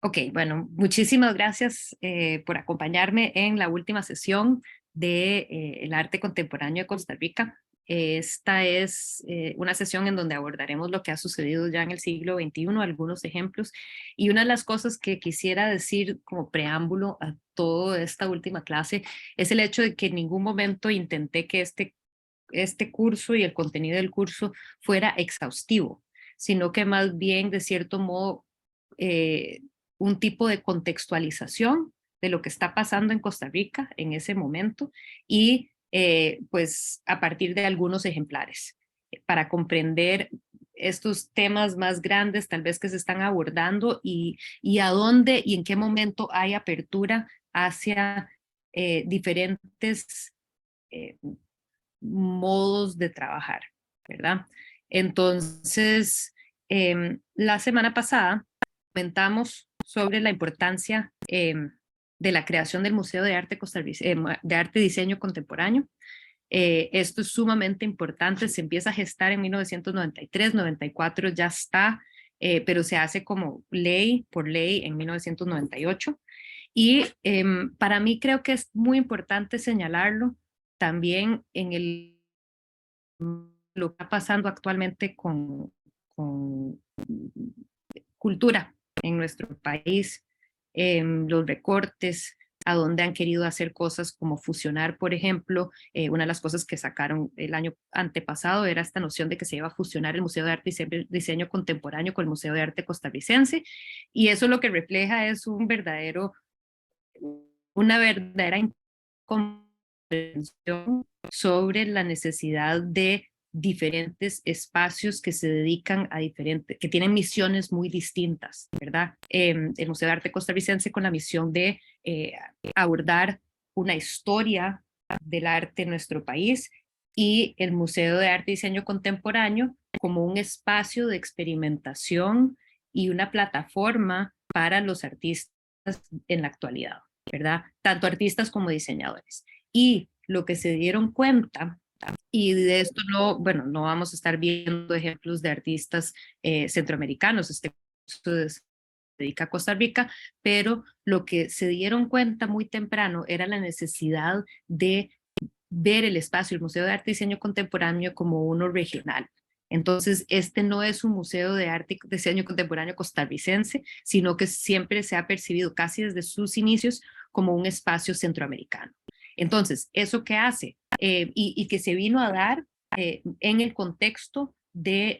Ok, bueno, muchísimas gracias por acompañarme en la última sesión de el arte contemporáneo de Costa Rica. Esta es una sesión en donde abordaremos lo que ha sucedido ya en el siglo XXI, algunos ejemplos. Y una de las cosas que quisiera decir como preámbulo a toda esta última clase es el hecho de que en ningún momento intenté que este curso y el contenido del curso fuera exhaustivo, sino que más bien de cierto modo eh, un tipo de contextualización de lo que está pasando en Costa Rica en ese momento y pues a partir de algunos ejemplares para comprender estos temas más grandes tal vez que se están abordando y a dónde y en qué momento hay apertura hacia diferentes eh, modos de trabajar, ¿verdad? Entonces, la semana pasada comentamos sobre la importancia de la creación del Museo de Arte, de Arte y Diseño Contemporáneo. Esto es sumamente importante, se empieza a gestar en 1993, 94 ya está, pero se hace como ley, por ley, en 1998. Y para mí creo que es muy importante señalarlo también en lo que está pasando actualmente con cultura en nuestro país, los recortes, a donde han querido hacer cosas como fusionar, por ejemplo, una de las cosas que sacaron el año antepasado era esta noción de que se iba a fusionar el Museo de Arte y Diseño Contemporáneo con el Museo de Arte Costarricense, y eso lo que refleja es una verdadera comprensión sobre la necesidad de diferentes espacios que se dedican a diferentes, que tienen misiones muy distintas, ¿verdad? El Museo de Arte Costarricense con la misión de abordar una historia del arte en nuestro país y el Museo de Arte y Diseño Contemporáneo como un espacio de experimentación y una plataforma para los artistas en la actualidad, ¿verdad? Tanto artistas como diseñadores. Y lo que se dieron cuenta, y de esto no, bueno, no vamos a estar viendo ejemplos de artistas centroamericanos, este se dedica a Costa Rica, pero lo que se dieron cuenta muy temprano era la necesidad de ver el espacio, el Museo de Arte y Diseño Contemporáneo como uno regional. Entonces, este no es un museo de arte y diseño contemporáneo costarricense, sino que siempre se ha percibido casi desde sus inicios como un espacio centroamericano. Entonces, ¿eso qué hace? Y que se vino a dar en el contexto de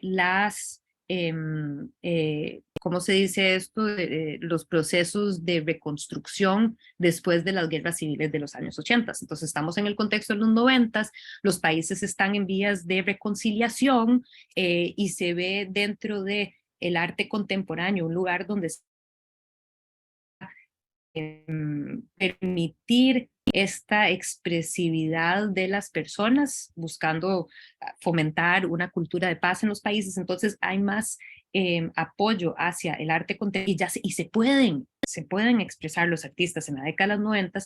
¿cómo se dice esto? De los procesos de reconstrucción después de las guerras civiles de los años 80. Entonces estamos en el contexto de los 90, los países están en vías de reconciliación y se ve dentro de el arte contemporáneo un lugar donde permitir esta expresividad de las personas, buscando fomentar una cultura de paz en los países. Entonces hay más apoyo hacia el arte contemporáneo y se pueden expresar los artistas en la década de los 90,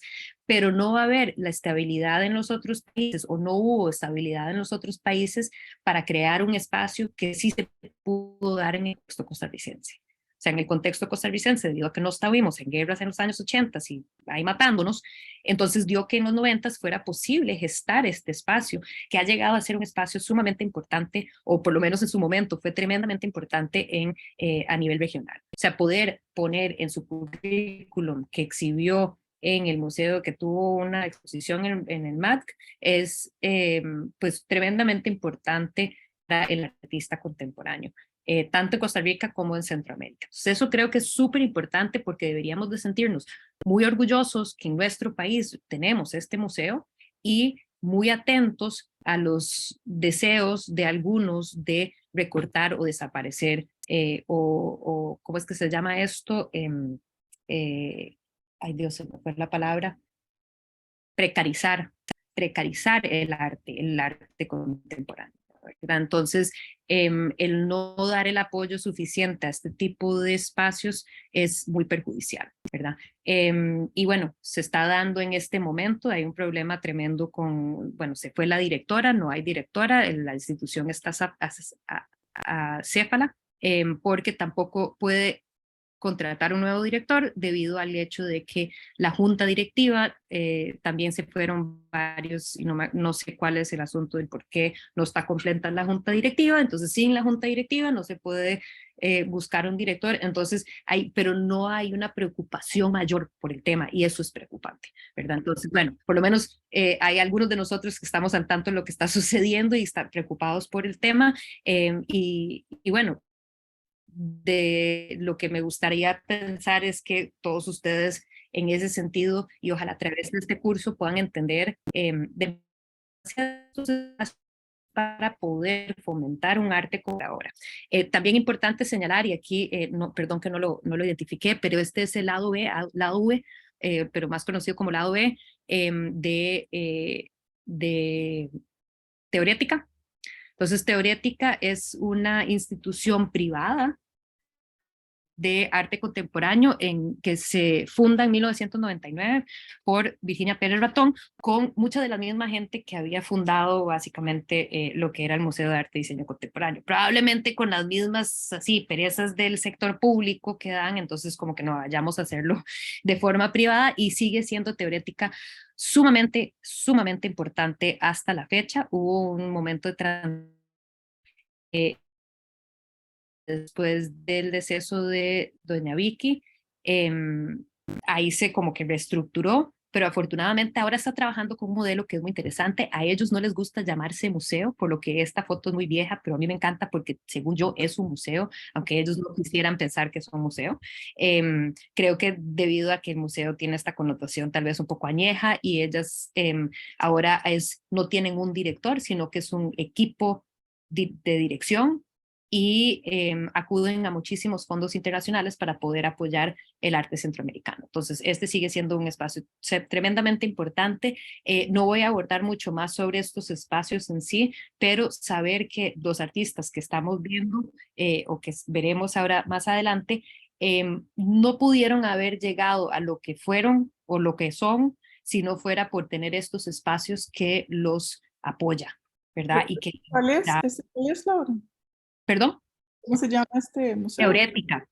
pero no va a haber la estabilidad en los otros países o no hubo estabilidad en los otros países para crear un espacio que sí se pudo dar en el contexto costarricense. O sea, en el contexto costarricense, debido a que no estábamos en guerras en los años 80 y ahí matándonos, entonces dio que en los 90 fuera posible gestar este espacio, que ha llegado a ser un espacio sumamente importante, o por lo menos en su momento fue tremendamente importante a nivel regional. O sea, poder poner en su currículum que exhibió en el museo, que tuvo una exposición en el MAC, es pues tremendamente importante para el artista contemporáneo tanto en Costa Rica como en Centroamérica. Entonces, eso creo que es súper importante porque deberíamos de sentirnos muy orgullosos que en nuestro país tenemos este museo y muy atentos a los deseos de algunos de recortar o desaparecer o ¿cómo es que se llama esto? Ay Dios, se me fue la palabra, precarizar, precarizar el arte contemporáneo. ¿Verdad? Entonces, el no dar el apoyo suficiente a este tipo de espacios es muy perjudicial, ¿verdad? Y bueno, se está dando en este momento, hay un problema tremendo con, bueno, se fue la directora, no hay directora, la institución está acéfala, porque tampoco puede contratar un nuevo director debido al hecho de que la junta directiva, también se fueron varios, y no sé cuál es el asunto del por qué no está completa la junta directiva, entonces sin la junta directiva no se puede buscar un director, entonces pero no hay una preocupación mayor por el tema y eso es preocupante, ¿verdad? Entonces, bueno, por lo menos hay algunos de nosotros que estamos al tanto de lo que está sucediendo y están preocupados por el tema, y bueno, de lo que me gustaría pensar es que todos ustedes en ese sentido y ojalá a través de este curso puedan entender para poder fomentar un arte como ahora. También importante señalar, y aquí, no, perdón que no lo identifiqué, pero este es el lado V, pero más conocido como lado B, de Teorética. Entonces, Teorética es una institución privada de arte contemporáneo que se funda en 1999 por Virginia Pérez Ratón, con mucha de la misma gente que había fundado básicamente lo que era el Museo de Arte y Diseño Contemporáneo, probablemente con las mismas así perezas del sector público que dan, entonces como que no vayamos a hacerlo de forma privada, y sigue siendo Teorética sumamente importante hasta la fecha. Hubo un momento de transición después del deceso de doña Vicky, eh, ahí se como que reestructuró, pero afortunadamente ahora está trabajando con un modelo que es muy interesante. A ellos no les gusta llamarse museo, por lo que esta foto es muy vieja, pero a mí me encanta porque según yo es un museo, aunque ellos no quisieran pensar que es un museo. Creo que debido a que el museo tiene esta connotación tal vez un poco añeja y ellas ahora no tienen un director, sino que es un equipo de dirección y acuden a muchísimos fondos internacionales para poder apoyar el arte centroamericano. Entonces, este sigue siendo un espacio tremendamente importante. No voy a abordar mucho más sobre estos espacios en sí, pero saber que los artistas que estamos viendo o que veremos ahora más adelante, no pudieron haber llegado a lo que fueron o lo que son si no fuera por tener estos espacios que los apoya, ¿verdad? Y que, ¿Cuál es? ¿Cuál es, Laura? ¿Perdón? ¿Cómo se llama este museo? Teorética.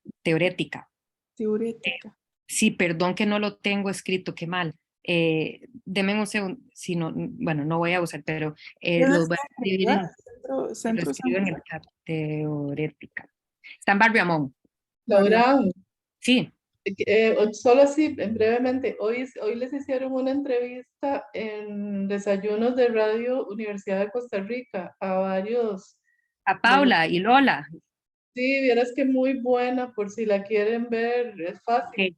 Teorética. Sí, perdón que no lo tengo escrito, qué mal. Deme un segundo, si no, bueno, no voy a usar, pero ¿Dónde los voy está? a escribir lo Centro San escribo en el José. chat. Teorética. Está en Barrio Amón. Barrio. Laura, Sí. solo así, brevemente, hoy les hicieron una entrevista en Desayunos de Radio Universidad de Costa Rica a varios A de los... Paula y Lola. Sí, vieras que muy buena, por si la quieren ver, es fácil. Okay.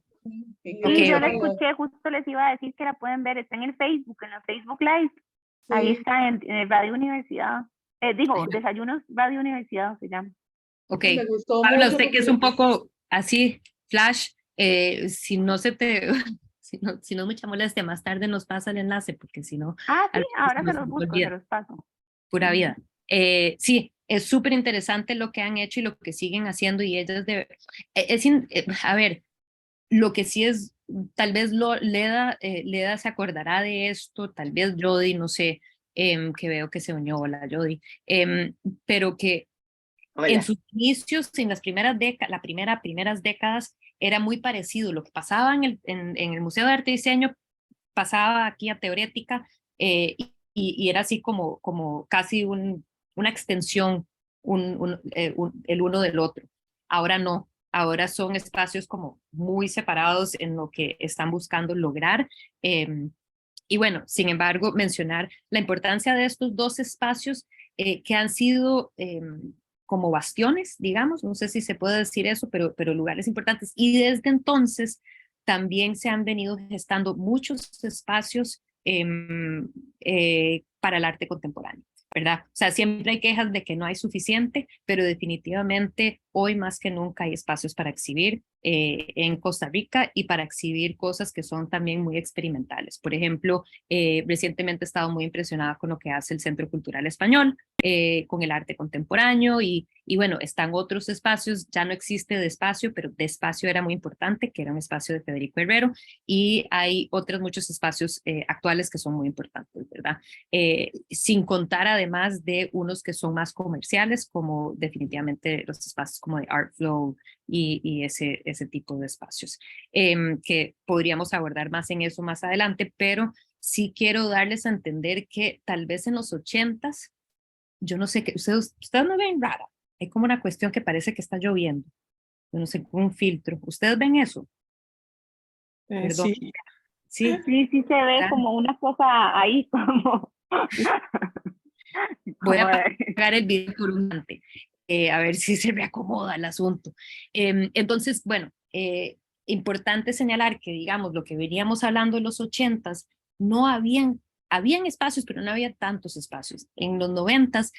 Sí, yo la Okay. escuché, justo les iba a decir que la pueden ver, está en el Facebook, en la Facebook Live. Sí. Ahí está en Radio Universidad. Desayunos Radio Universidad se llama. Ok. Me gustó Paula, mucho usted que es porque un poco así, flash, si no se te, si no es mucha molestia, más tarde nos pasa el enlace, porque si no, Ah, sí, ahora se nos los busco, olvida. se los paso. Pura vida. Sí, es súper interesante lo que han hecho y lo que siguen haciendo y ellas a ver, lo que sí es, tal vez Leda se acordará de esto, tal vez Jody, no sé, que veo que se unió, hola Jody, pero que en sus inicios, en las primeras décadas, primeras décadas, era muy parecido. Lo que pasaba en el Museo de Arte y Diseño pasaba aquí a Teorética, y era así como casi una extensión el uno del otro. Ahora no, ahora son espacios como muy separados en lo que están buscando lograr. Y bueno, sin embargo, mencionar la importancia de estos dos espacios que han sido como bastiones, digamos, no sé si se puede decir eso, pero lugares importantes. Y desde entonces también se han venido gestando muchos espacios para el arte contemporáneo, ¿verdad? O sea, siempre hay quejas de que no hay suficiente, pero definitivamente hoy más que nunca hay espacios para exhibir en Costa Rica y para exhibir cosas que son también muy experimentales. Por ejemplo, recientemente he estado muy impresionada con lo que hace el Centro Cultural Español, con el arte contemporáneo y bueno, están otros espacios, ya no existe de espacio, pero de espacio era muy importante, que era un espacio de Federico Herrero, y hay otros muchos espacios actuales que son muy importantes, ¿verdad? Sin contar además de unos que son más comerciales, como definitivamente los espacios como de Art Flow y ese tipo de espacios, que podríamos abordar más en eso más adelante, pero sí quiero darles a entender que tal vez en los 80s, yo no sé qué, ustedes me ven rara, hay como una cuestión que parece que está lloviendo, yo no sé, con un filtro, ¿ustedes ven eso? Perdón. Sí, Sí, Sí se ve ¿verdad? como una cosa ahí, como, Voy a como de- apagar el video por un instante, a ver si se reacomoda el asunto. Entonces, bueno, importante señalar que, digamos, lo que veníamos hablando en los 80s, no habían espacios, pero no había tantos espacios. En los 90s,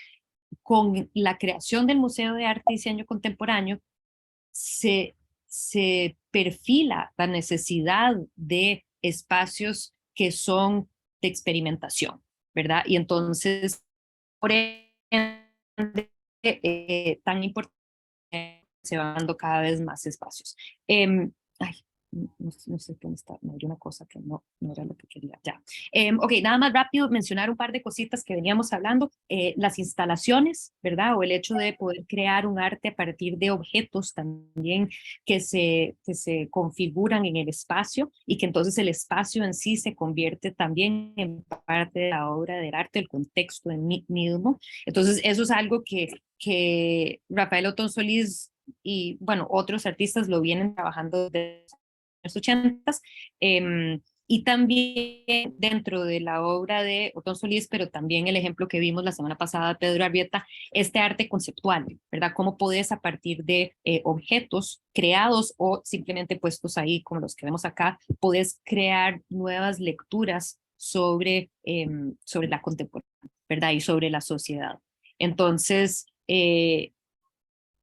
con la creación del Museo de Arte y Diseño Contemporáneo, se perfila la necesidad de espacios que son de experimentación, ¿verdad? Y entonces, por ende, tan importante, se van dando cada vez más espacios. Ay, no sé dónde está, me dio una cosa que no era lo que quería, ya. Ok, nada más rápido mencionar un par de cositas que veníamos hablando, las instalaciones, ¿verdad? O el hecho de poder crear un arte a partir de objetos también que se configuran en el espacio y que entonces el espacio en sí se convierte también en parte de la obra del arte, el contexto mismo. Entonces, eso es algo que Rafael Otón Solís y, bueno, otros artistas lo vienen trabajando desde los 80s, y también dentro de la obra de Otón Solís, pero también el ejemplo que vimos la semana pasada, Pedro Arrieta, este arte conceptual, ¿verdad? Cómo podés a partir de objetos creados o simplemente puestos ahí, como los que vemos acá, podés crear nuevas lecturas sobre la contemporánea, ¿verdad? Y sobre la sociedad. Entonces,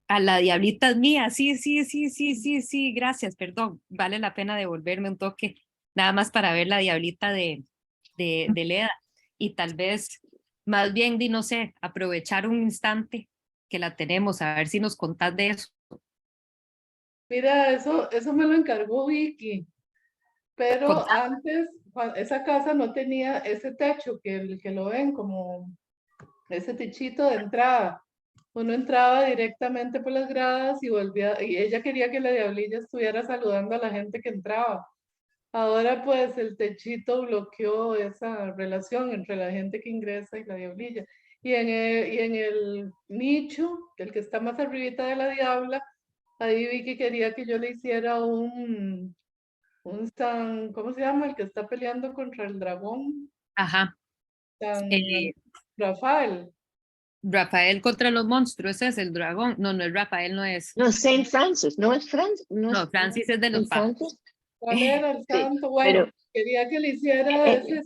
a la diablita es mía, sí, gracias, perdón, vale la pena devolverme un toque, nada más para ver la diablita de Leda, y tal vez, más bien, no sé, aprovechar un instante que la tenemos, a ver si nos contás de eso. Mira, eso me lo encargó Vicky, pero Contá. antes esa casa no tenía ese techo que lo ven como ese techito de entrada. Uno entraba directamente por las gradas y volvía, y ella quería que la diablilla estuviera saludando a la gente que entraba. Ahora pues el techito bloqueó esa relación entre la gente que ingresa y la diablilla. Y en el nicho, el que está más arribita de la diabla, ahí vi que quería que yo le hiciera ¿cómo se llama? El que está peleando contra el dragón, Ajá. San Eh, Rafael. Rafael contra los monstruos, ese es el dragón. No, no es Rafael, no es. No, Saint Francis, no es Francis, no No, es Francis es de los Saint pájaros. Francis. ¿Cuál era el Sí, santo? Bueno, pero quería que le hiciera eh,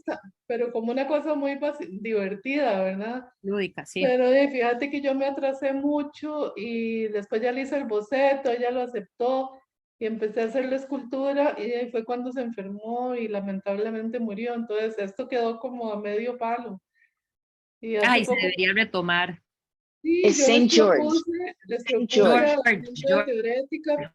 pero como una cosa muy divertida, ¿verdad? Lúdica, sí. Pero fíjate que yo me atrasé mucho y después ya le hice el boceto, ella lo aceptó y empecé a hacer la escultura y ahí fue cuando se enfermó y lamentablemente murió. Entonces esto quedó como a medio palo. Y hace Ay, se poco, debería retomar. sí, es Saint George, les Saint propuse a George. la George, gente de George, Teorética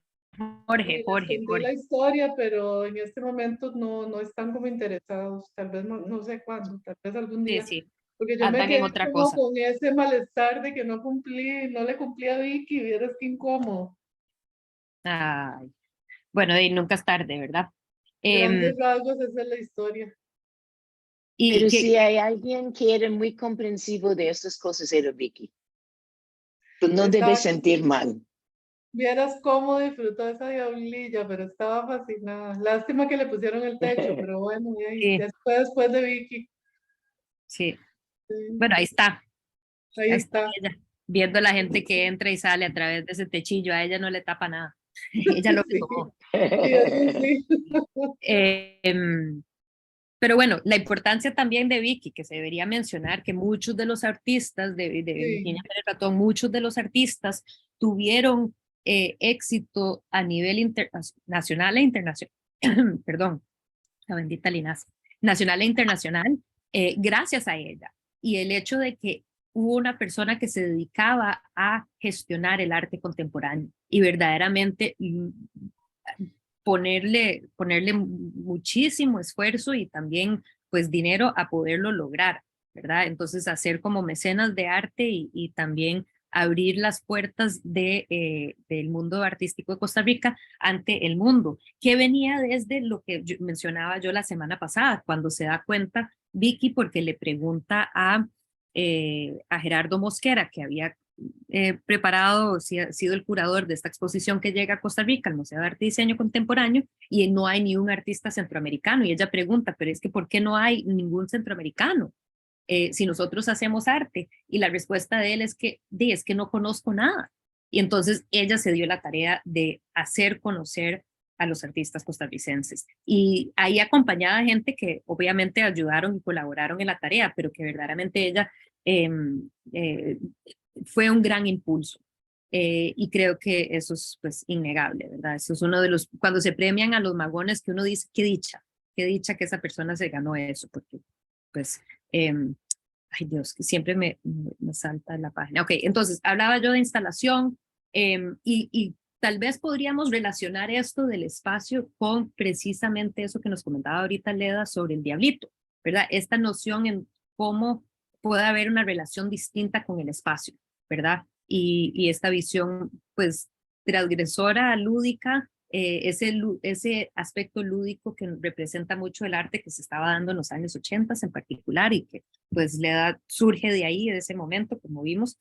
y les conté la Jorge. historia, pero en este momento no están como interesados. Tal vez no sé cuándo, tal vez algún Sí, día. sí, Porque yo me andan en quedé otra como cosa. con ese malestar de que no le cumplí a Vicky, vieras qué incómodo. Ay, bueno, y nunca es tarde, ¿verdad? Grandes Em, rasgos, esa es la historia. y Pero que, si hay alguien que era muy comprensivo de estas cosas, era Vicky. Tú no debes Estaba, sentir mal. vieras cómo disfrutó esa diablilla, pero estaba fascinada. Lástima que le pusieron el techo, pero bueno, sí, ya fue después de Vicky. sí. Sí, Bueno, ahí ahí está está. ella, viendo a la gente que entra y sale a través de ese techillo, a ella no le tapa nada. Ella lo Sí, retomó. sí, eso sí. Pero bueno, la importancia también de Vicky, que se debería mencionar, que muchos de los artistas de Sí, Virginia Pérez Ratón, muchos de los artistas tuvieron éxito a nivel nacional e internacional, perdón, la bendita Linas, nacional e internacional, gracias a ella. Y el hecho de que hubo una persona que se dedicaba a gestionar el arte contemporáneo y verdaderamente ponerle muchísimo esfuerzo y también pues dinero a poderlo lograr, ¿verdad? Entonces hacer como mecenas de arte y también abrir las puertas del mundo artístico de Costa Rica ante el mundo, que venía desde lo que mencionaba yo la semana pasada, cuando se da cuenta Vicky, porque le pregunta a Gerardo Mosquera, que había preparado, sido el curador de esta exposición que llega a Costa Rica, al Museo de Arte y Diseño Contemporáneo, y no hay ni un artista centroamericano. Y ella pregunta, pero es que ¿por qué no hay ningún centroamericano? Si nosotros hacemos arte. Y la respuesta de él es que no conozco nada. Y entonces ella se dio la tarea de hacer conocer a los artistas costarricenses. Y ahí acompañada de gente que obviamente ayudaron y colaboraron en la tarea, pero que verdaderamente ella fue un gran impulso. Y creo que eso es pues innegable, ¿verdad? Eso es uno de los, cuando se premian a los magones, que uno dice, qué dicha que esa persona se ganó eso, porque pues, ay Dios, que siempre me salta la página. Ok, entonces hablaba yo de instalación y tal vez podríamos relacionar esto del espacio con precisamente eso que nos comentaba ahorita Leda sobre el diablito, ¿verdad? Esta noción en cómo puede haber una relación distinta con el espacio, ¿verdad? Y esta visión, pues, transgresora, lúdica, ese aspecto lúdico que representa mucho el arte que se estaba dando en los años 80 en particular y que, pues, surge de ahí, de ese momento, como vimos,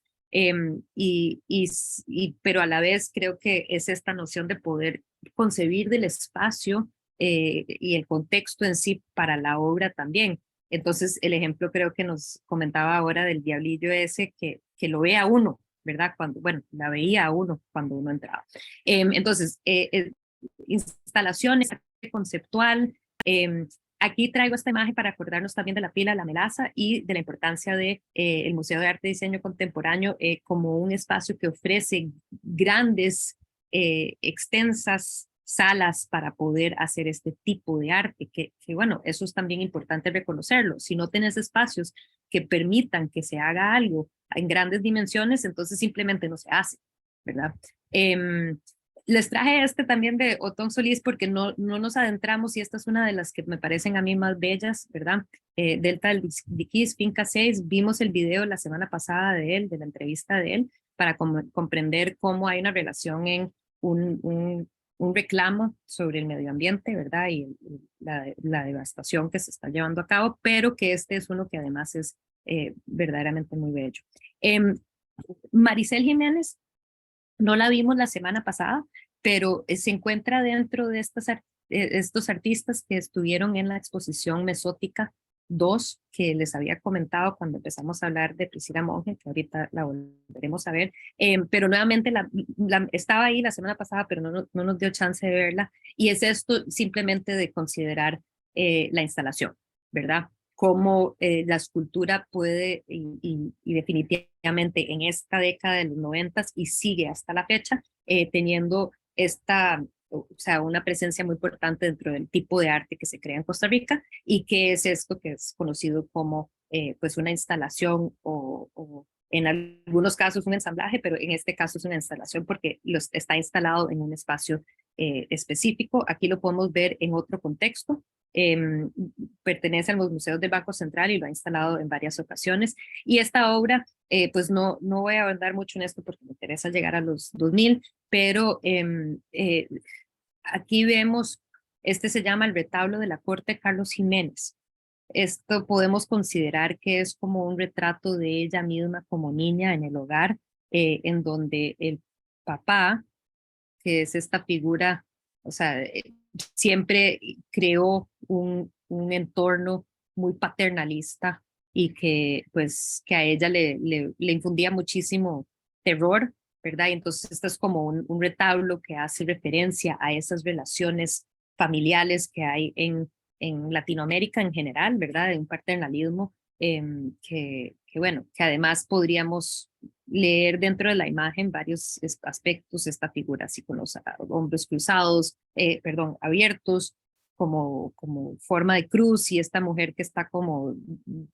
pero a la vez creo que es esta noción de poder concebir del espacio y el contexto en sí para la obra también. Entonces, el ejemplo creo que nos comentaba ahora del diablillo ese, que lo ve a uno, ¿verdad? Bueno, la veía a uno cuando uno entraba. Entonces, instalaciones, arte conceptual. Aquí traigo esta imagen para acordarnos también de la pila, la melaza y de la importancia de el Museo de Arte y Diseño Contemporáneo como un espacio que ofrece grandes, extensas salas para poder hacer este tipo de arte, que bueno, eso es también importante reconocerlo. Si no tenés espacios que permitan que se haga algo en grandes dimensiones, entonces simplemente no se hace, ¿verdad? Les traje también de Otón Solís porque no nos adentramos y esta es una de las que me parecen a mí más bellas, ¿verdad? Delta del Diquís, Finca 6, vimos el video la semana pasada de él, de la entrevista de él, para comprender cómo hay una relación en un reclamo sobre el medio ambiente, ¿verdad? Y la devastación que se está llevando a cabo, pero que este es uno que además es verdaderamente muy bello. Maricel Jiménez, no la vimos la semana pasada, pero se encuentra dentro de estos artistas que estuvieron en la exposición Mesótica 2, que les había comentado cuando empezamos a hablar de Priscila Monge, que ahorita la volveremos a ver, pero nuevamente estaba ahí la semana pasada, pero no nos dio chance de verla, y es esto simplemente de considerar la instalación, ¿verdad? Cómo la escultura puede, y definitivamente en esta década de los 90 y sigue hasta la fecha, teniendo o sea, una presencia muy importante dentro del tipo de arte que se crea en Costa Rica, y que es esto que es conocido como pues una instalación o en algunos casos un ensamblaje, pero en este caso es una instalación porque está instalado en un espacio específico. Aquí lo podemos ver en otro contexto. Pertenece a los museos del Banco Central y lo ha instalado en varias ocasiones. Y esta obra, pues no voy a ahondar mucho en esto porque me interesa llegar a los 2000, pero aquí vemos, se llama el retablo de la corte Carlos Jiménez. Esto podemos considerar que es como un retrato de ella misma como niña en el hogar, en donde el papá, que es esta figura, o sea, siempre creó un entorno muy paternalista y que pues que a ella le infundía muchísimo terror, ¿verdad? Y entonces esto es como un retablo que hace referencia a esas relaciones familiares que hay en Latinoamérica en general, ¿verdad? De un paternalismo bueno, que además podríamos leer dentro de la imagen varios aspectos, esta figura así con los hombros cruzados, abiertos, como forma de cruz, y esta mujer que está como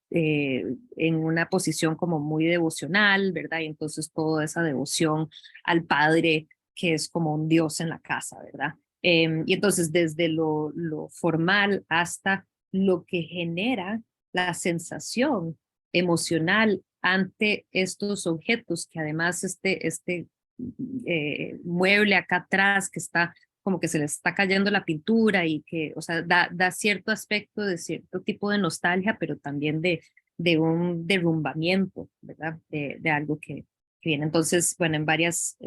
en una posición como muy devocional, ¿verdad? Y entonces toda esa devoción al padre que es como un dios en la casa, ¿verdad? Y entonces desde lo formal hasta lo que genera la sensación emocional ante estos objetos, que además este mueble acá atrás que está como que se le está cayendo la pintura y que, o sea, da cierto aspecto de cierto tipo de nostalgia, pero también de un derrumbamiento, ¿verdad? De algo que viene. Entonces, bueno, en varias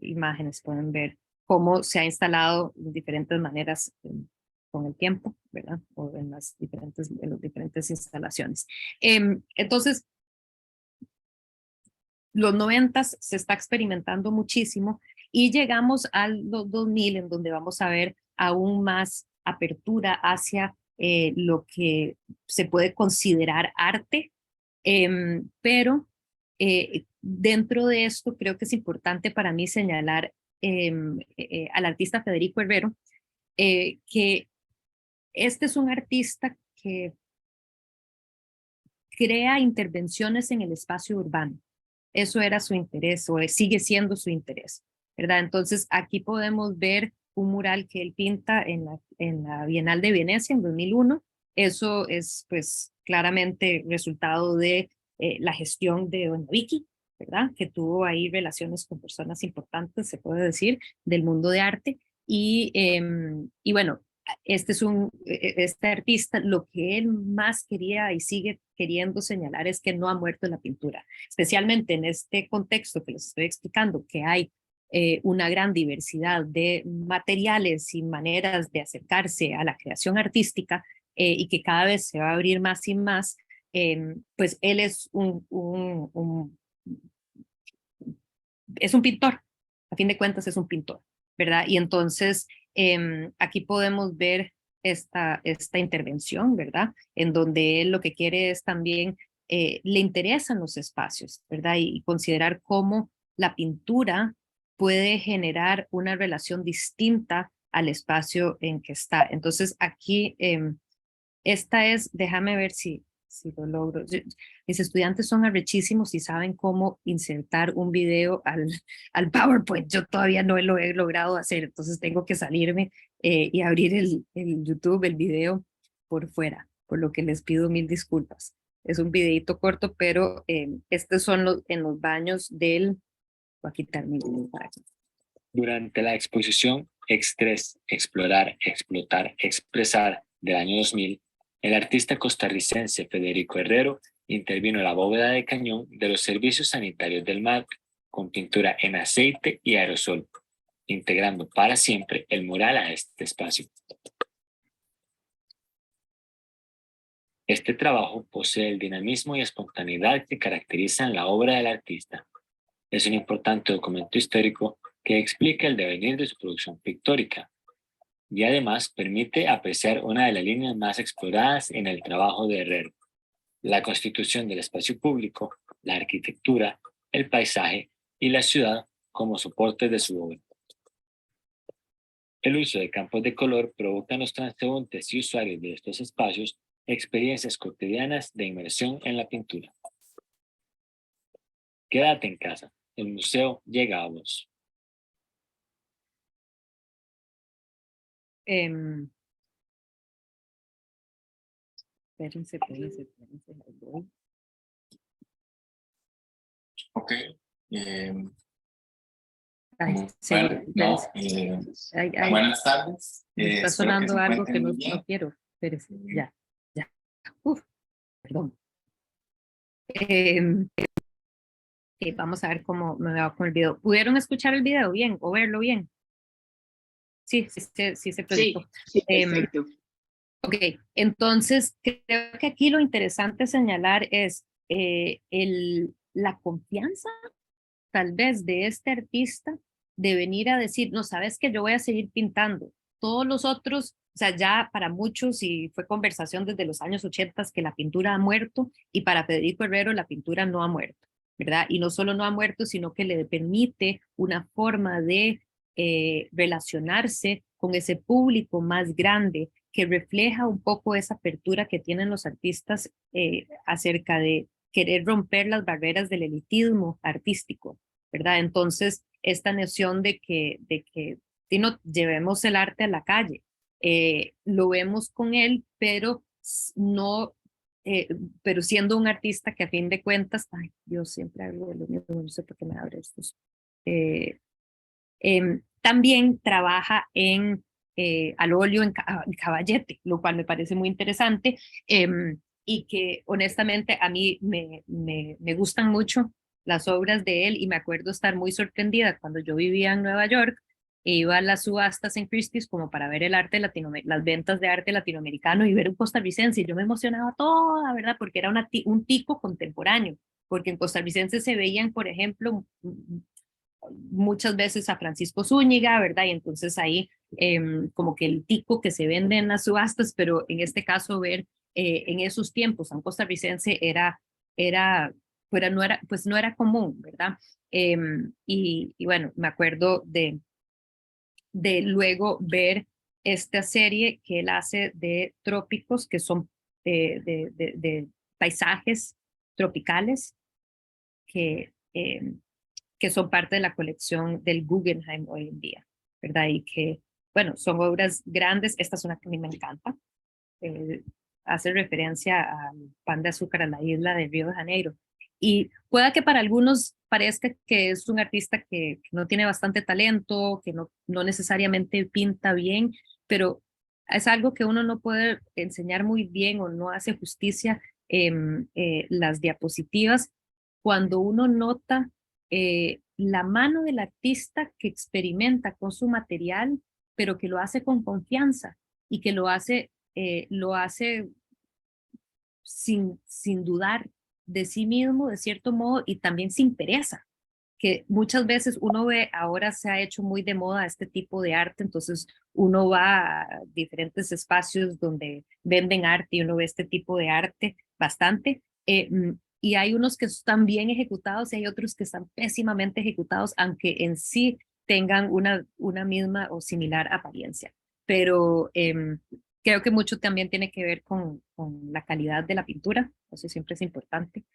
imágenes pueden ver cómo se ha instalado de diferentes maneras con el tiempo, ¿verdad? O en las diferentes instalaciones. Entonces, los 90s se está experimentando muchísimo y llegamos a los 2000 en donde vamos a ver aún más apertura hacia lo que se puede considerar arte, pero dentro de esto creo que es importante para mí señalar al artista Federico Herrero, que este es un artista que crea intervenciones en el espacio urbano. Eso era su interés o sigue siendo su interés, ¿verdad? Entonces aquí podemos ver un mural que él pinta en la Bienal de Venecia en 2001. Eso es pues claramente resultado de la gestión de doña Vicky, ¿verdad? Que tuvo ahí relaciones con personas importantes, se puede decir, del mundo de arte. Y bueno, este artista, lo que él más quería y sigue queriendo señalar es que no ha muerto en la pintura, especialmente en este contexto que les estoy explicando, que hay una gran diversidad de materiales y maneras de acercarse a la creación artística y que cada vez se va a abrir más y más, pues él es es un pintor, a fin de cuentas es un pintor, ¿verdad? Y entonces aquí podemos ver esta intervención, ¿verdad? En donde él lo que quiere es también, le interesan los espacios, ¿verdad? Y considerar cómo la pintura puede generar una relación distinta al espacio en que está. Entonces aquí, esta es, déjame ver si lo logro. Mis estudiantes son arrechísimos y saben cómo insertar un video al PowerPoint. Yo todavía no lo he logrado hacer, entonces tengo que salirme y abrir el YouTube, el video por fuera, por lo que les pido mil disculpas. Es un videito corto, pero estos son en los baños del... Voy a quitar mi video para aquí. Durante la exposición Extres, Explorar, Explotar, Expresar del año 2000, el artista costarricense Federico Herrero intervino en la bóveda de cañón de los servicios sanitarios del MAC con pintura en aceite y aerosol, integrando para siempre el mural a este espacio. Este trabajo posee el dinamismo y espontaneidad que caracterizan la obra del artista. Es un importante documento histórico que explica el devenir de su producción pictórica y además permite apreciar una de las líneas más exploradas en el trabajo de Herrero: la constitución del espacio público, la arquitectura, el paisaje y la ciudad como soportes de su obra. El uso de campos de color provoca en los transeúntes y usuarios de estos espacios experiencias cotidianas de inmersión en la pintura. Quédate en casa, el museo llega a vos. Espérense. Ok. Ay, Bueno, no, buenas tardes. Está sonando algo que no quiero. Espérense, ya. Uf, perdón. Vamos a ver cómo me va con el video. ¿Pudieron escuchar el video bien o verlo bien? Sí, se proyectó. Sí, perfecto. Ok, entonces creo que aquí lo interesante señalar es la confianza tal vez de este artista de venir a decir, no, sabes que yo voy a seguir pintando. Todos los otros, o sea, ya para muchos, y fue conversación desde los años 80 que la pintura ha muerto, y para Federico Herrero la pintura no ha muerto, ¿verdad? Y no solo no ha muerto, sino que le permite una forma de relacionarse con ese público más grande que refleja un poco esa apertura que tienen los artistas acerca de querer romper las barreras del elitismo artístico, ¿verdad? Entonces, esta noción de que si no llevemos el arte a la calle, lo vemos con él, pero no pero siendo un artista que a fin de cuentas, ay, Dios, siempre hablo de lo mismo, no sé por qué me abre estos. También trabaja al óleo en caballete, lo cual me parece muy interesante y que honestamente a mí me gustan mucho las obras de él y me acuerdo estar muy sorprendida cuando yo vivía en Nueva York e iba a las subastas en Christie's como para ver el arte las ventas de arte latinoamericano y ver un costarricense y yo me emocionaba toda, ¿verdad? Porque era un tico contemporáneo, porque en costarricense se veían, por ejemplo, muchas veces a Francisco Zúñiga, ¿verdad? Y entonces ahí como que el tico que se vende en las subastas, pero en este caso ver en esos tiempos a un costarricense pues no era común, ¿verdad? Y bueno, me acuerdo de luego ver esta serie que él hace de trópicos, que son de paisajes tropicales que son parte de la colección del Guggenheim hoy en día, ¿verdad? Y que, bueno, son obras grandes. Esta es una que a mí me encanta. Hace referencia al Pan de Azúcar, a la isla de Río de Janeiro. Y pueda que para algunos parezca que es un artista que no tiene bastante talento, que no necesariamente pinta bien, pero es algo que uno no puede enseñar muy bien o no hace justicia las diapositivas cuando uno nota la mano del artista que experimenta con su material, pero que lo hace con confianza y que lo hace sin dudar de sí mismo, de cierto modo, y también sin pereza, que muchas veces uno ve, ahora se ha hecho muy de moda este tipo de arte, entonces uno va a diferentes espacios donde venden arte y uno ve este tipo de arte bastante, y hay unos que están bien ejecutados y hay otros que están pésimamente ejecutados, aunque en sí tengan una misma o similar apariencia. Pero creo que mucho también tiene que ver con la calidad de la pintura, eso siempre es importante.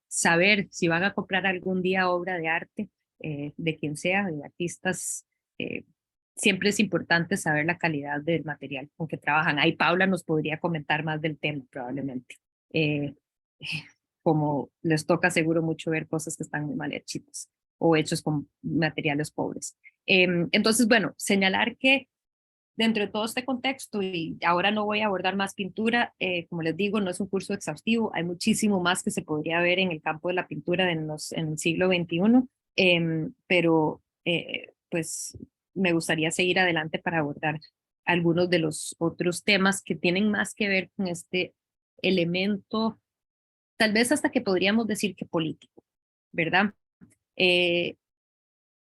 Saber si van a comprar algún día obra de arte, de quien sea, de artistas, siempre es importante saber la calidad del material con que trabajan. Ahí Paula nos podría comentar más del tema probablemente. Como les toca seguro mucho ver cosas que están muy mal hechas o hechos con materiales pobres. Entonces, bueno, señalar que dentro de todo este contexto, y ahora no voy a abordar más pintura, como les digo, no es un curso exhaustivo, hay muchísimo más que se podría ver en el campo de la pintura en el siglo XXI, pero pues me gustaría seguir adelante para abordar algunos de los otros temas que tienen más que ver con este elemento, tal vez hasta que podríamos decir que político, ¿verdad?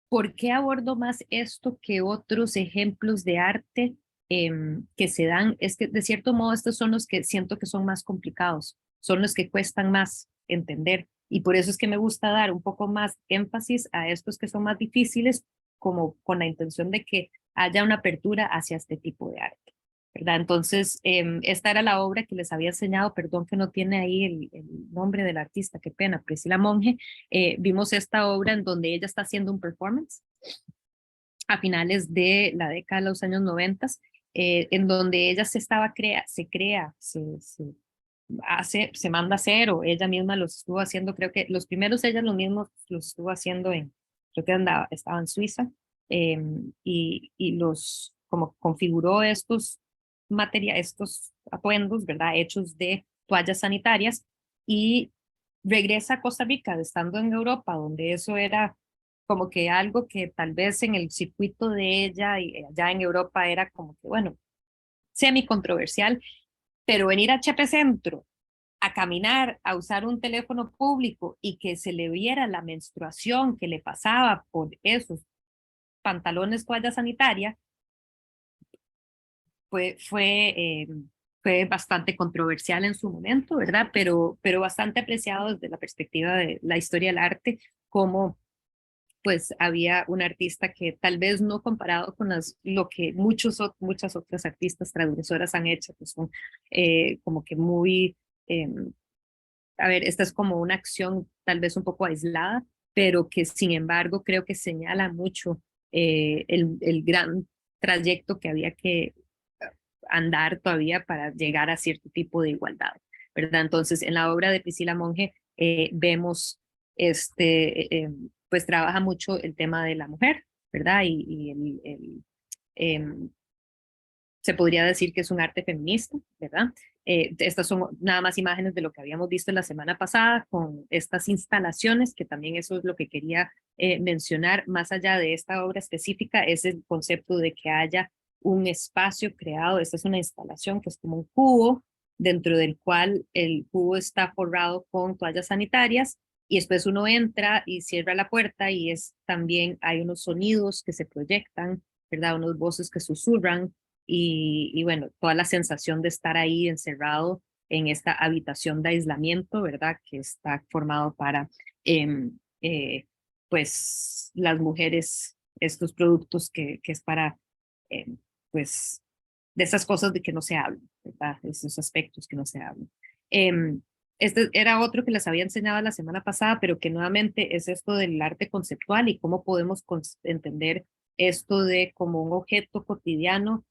¿Por qué abordo más esto que otros ejemplos de arte que se dan? Es que de cierto modo estos son los que siento que son más complicados, son los que cuestan más entender y por eso es que me gusta dar un poco más énfasis a estos que son más difíciles como con la intención de que haya una apertura hacia este tipo de arte, ¿verdad? Entonces, esta era la obra que les había enseñado, perdón que no tiene ahí el nombre del artista, qué pena, Priscila Monge. Vimos esta obra en donde ella está haciendo un performance a finales de la década de los años 90, en donde ella se manda a hacer, o ella misma los estuvo haciendo, creo que los primeros ella los mismos los estuvo haciendo creo que estaba en Suiza, y los, como configuró estos atuendos, ¿verdad? Hechos de toallas sanitarias, y regresa a Costa Rica, estando en Europa, donde eso era como que algo que tal vez en el circuito de ella y allá en Europa era como que, bueno, semi controversial, pero venir a Chepe Centro a caminar, a usar un teléfono público y que se le viera la menstruación que le pasaba por esos pantalones toalla sanitaria, fue bastante controversial en su momento, ¿verdad? Pero bastante apreciado desde la perspectiva de la historia del arte, como pues había un artista que tal vez no comparado con lo que muchas otras artistas transgresoras han hecho, que son como que muy, a ver, esta es como una acción tal vez un poco aislada, pero que sin embargo creo que señala mucho el gran trayecto que había que andar todavía para llegar a cierto tipo de igualdad. ¿verdad? Entonces, en la obra de Priscila Monge vemos, pues trabaja mucho el tema de la mujer, ¿verdad? Em, se podría decir que es un arte feminista, ¿verdad? Estas son nada más imágenes de lo que habíamos visto la semana pasada con estas instalaciones, que también eso es lo que quería mencionar, más allá de esta obra específica, es el concepto de que haya un espacio creado. Esta es una instalación que es como un cubo, dentro del cual el cubo está forrado con toallas sanitarias, y después uno entra y cierra la puerta y también hay unos sonidos que se proyectan, ¿verdad? Unos voces que susurran, y bueno, toda la sensación de estar ahí encerrado en esta habitación de aislamiento, ¿verdad? Que está formado para, pues, las mujeres, estos productos que es para, pues, de esas cosas de que no se hablan, ¿verdad? Esos aspectos que no se hablan. Este era otro que les había enseñado la semana pasada, pero que nuevamente es esto del arte conceptual y cómo podemos entender esto de como un objeto cotidiano,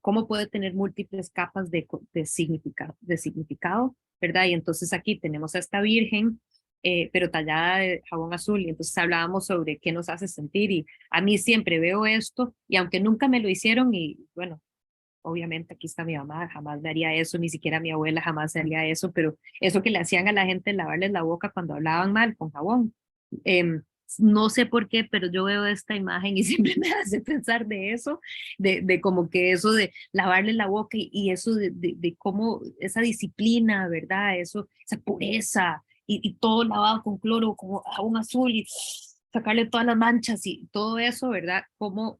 cómo puede tener múltiples capas de significado, ¿verdad? Y entonces aquí tenemos a esta Virgen, pero tallada de jabón azul, y entonces hablábamos sobre qué nos hace sentir, y a mí siempre veo esto, y aunque nunca me lo hicieron, y bueno, obviamente aquí está mi mamá, jamás me haría eso, ni siquiera mi abuela jamás haría eso, pero eso que le hacían a la gente, lavarles la boca cuando hablaban mal con jabón. No sé por qué, pero yo veo esta imagen y siempre me hace pensar de eso, de como que eso de lavarle la boca, y eso de cómo esa disciplina, ¿verdad? Eso, esa pureza, y todo lavado con cloro, como jabón azul, y sacarle todas las manchas y todo eso, ¿verdad? Como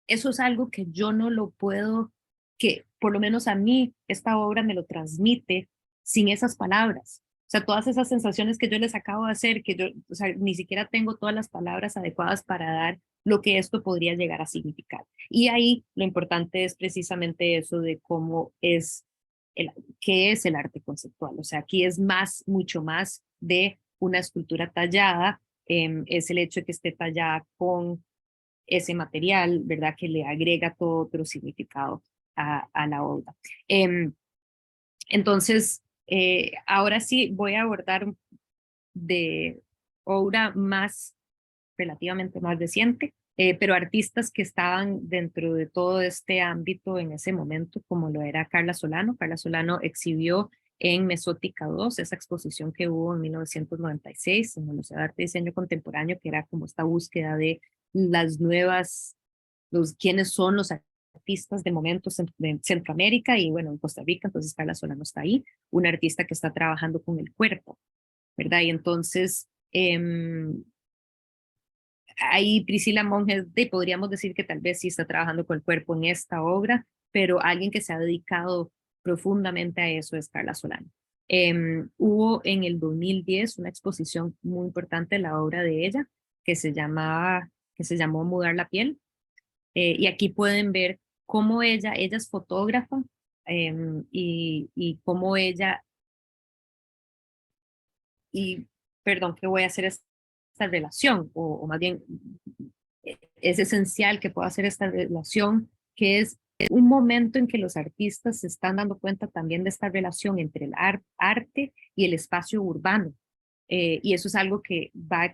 eso es algo que yo no lo puedo, que por lo menos a mí esta obra me lo transmite sin esas palabras. O sea, todas esas sensaciones que yo les acabo de hacer, que yo, o sea, ni siquiera tengo todas las palabras adecuadas para dar lo que esto podría llegar a significar. Y ahí lo importante es precisamente eso de cómo es, qué es el arte conceptual. O sea, aquí es mucho más de una escultura tallada, es el hecho de que esté tallada con ese material, ¿verdad? Que le agrega todo otro significado a la obra. Entonces, ahora sí voy a abordar de obra más, relativamente más reciente, pero artistas que estaban dentro de todo este ámbito en ese momento, como lo era Carla Solano. Carla Solano exhibió en Mesótica 2, esa exposición que hubo en 1996 en el Museo de Arte y Diseño Contemporáneo, que era como esta búsqueda de las nuevas, quiénes son los artistas de momentos en Centroamérica y bueno, en Costa Rica. Entonces Carla Solano está ahí, una artista que está trabajando con el cuerpo, ¿verdad? Y entonces ahí Priscila Monge, podríamos decir que tal vez sí está trabajando con el cuerpo en esta obra, pero alguien que se ha dedicado profundamente a eso es Carla Solano. Hubo en el 2010 una exposición muy importante de la obra de ella que se llamó Mudar la piel, y aquí pueden ver cómo ella es fotógrafa, y cómo ella, y perdón, que voy a hacer esta relación, o más bien es esencial que pueda hacer esta relación, que es un momento en que los artistas se están dando cuenta también de esta relación entre el arte y el espacio urbano. Y eso es algo que va,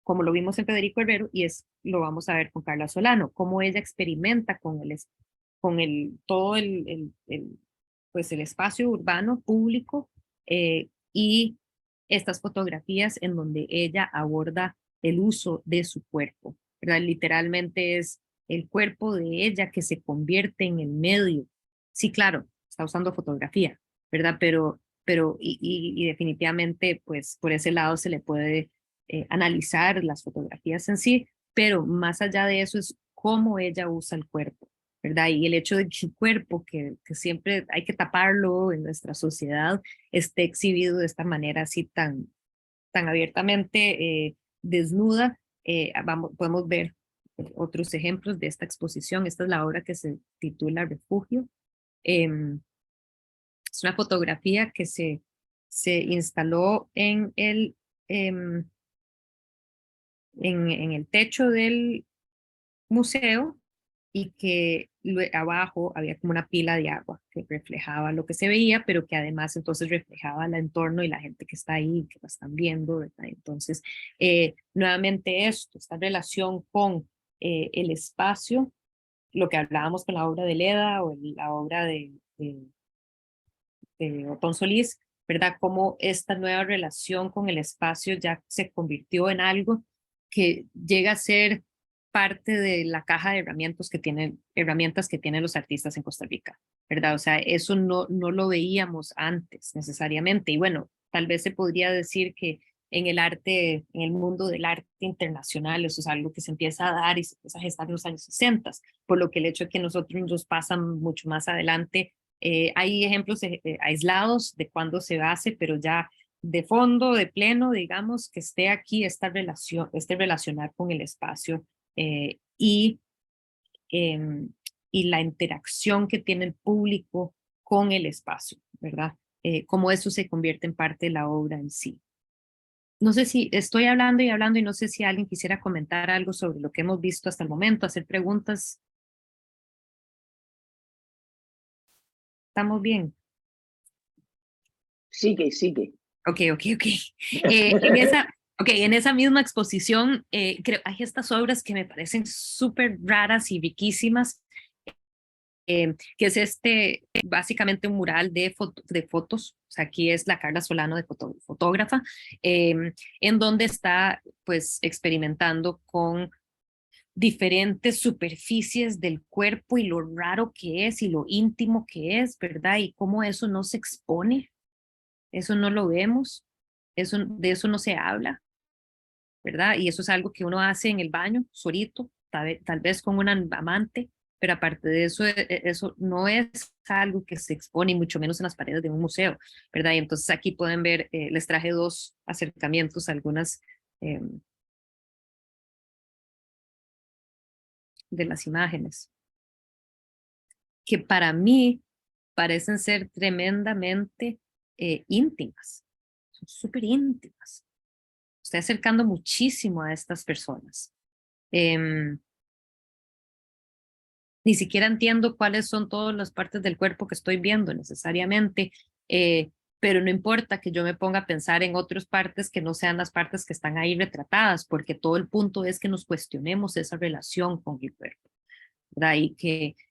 como lo vimos en Federico Herrero, y lo vamos a ver con Carla Solano, cómo ella experimenta con todo pues el espacio urbano público, y estas fotografías en donde ella aborda el uso de su cuerpo, ¿verdad? Literalmente es el cuerpo de ella que se convierte en el medio. Sí, claro, está usando fotografía, ¿verdad? Y definitivamente, pues por ese lado se le puede analizar las fotografías en sí, pero más allá de eso es cómo ella usa el cuerpo, ¿verdad? Y el hecho de que el cuerpo, que siempre hay que taparlo en nuestra sociedad, esté exhibido de esta manera así tan abiertamente desnuda. Podemos ver otros ejemplos de esta exposición. Esta es la obra que se titula Refugio. Es una fotografía que se instaló en el techo del museo, y que abajo había como una pila de agua que reflejaba lo que se veía, pero que además entonces reflejaba el entorno y la gente que está ahí, que lo están viendo, ¿verdad? Entonces, nuevamente esto, esta relación con el espacio, lo que hablábamos con la obra de Leda o la obra de Otón Solís, ¿verdad? Cómo esta nueva relación con el espacio ya se convirtió en algo que llega a ser parte de la caja de herramientas que tienen los artistas en Costa Rica, ¿verdad? O sea, eso no lo veíamos antes necesariamente. Y bueno, tal vez se podría decir que en el arte, en el mundo del arte internacional, eso es algo que se empieza a dar y se empieza a gestar en los años 60, por lo que el hecho de que nosotros nos pasan mucho más adelante, hay ejemplos aislados de cuándo se hace, pero ya de fondo, de pleno, digamos, que esté aquí esta relación, este relacionar con el espacio eh, y, y la interacción que tiene el público con el espacio, ¿verdad? Cómo eso se convierte en parte de la obra en sí. No sé si estoy hablando y no sé si alguien quisiera comentar algo sobre lo que hemos visto hasta el momento, hacer preguntas. ¿Estamos bien? Sigue, sigue. Ok. En esa misma exposición, creo hay estas obras que me parecen súper raras y riquísimas, que es básicamente un mural de fotos. O sea, aquí es la Carla Solano de fotógrafa, en donde está pues experimentando con diferentes superficies del cuerpo y lo raro que es y lo íntimo que es, ¿verdad? Y cómo eso no se expone, eso no lo vemos, de eso no se habla, ¿verdad? Y eso es algo que uno hace en el baño, solito, tal vez con un amante, pero aparte de eso, eso no es algo que se expone, y mucho menos en las paredes de un museo, ¿verdad? Y entonces aquí pueden ver, les traje dos acercamientos, algunas de las imágenes, que para mí parecen ser tremendamente íntimas, son súper íntimas. Estoy acercando muchísimo a estas personas. Ni siquiera entiendo cuáles son todas las partes del cuerpo que estoy viendo necesariamente, pero no importa que yo me ponga a pensar en otras partes que no sean las partes que están ahí retratadas, porque todo el punto es que nos cuestionemos esa relación con el cuerpo, ¿verdad? Y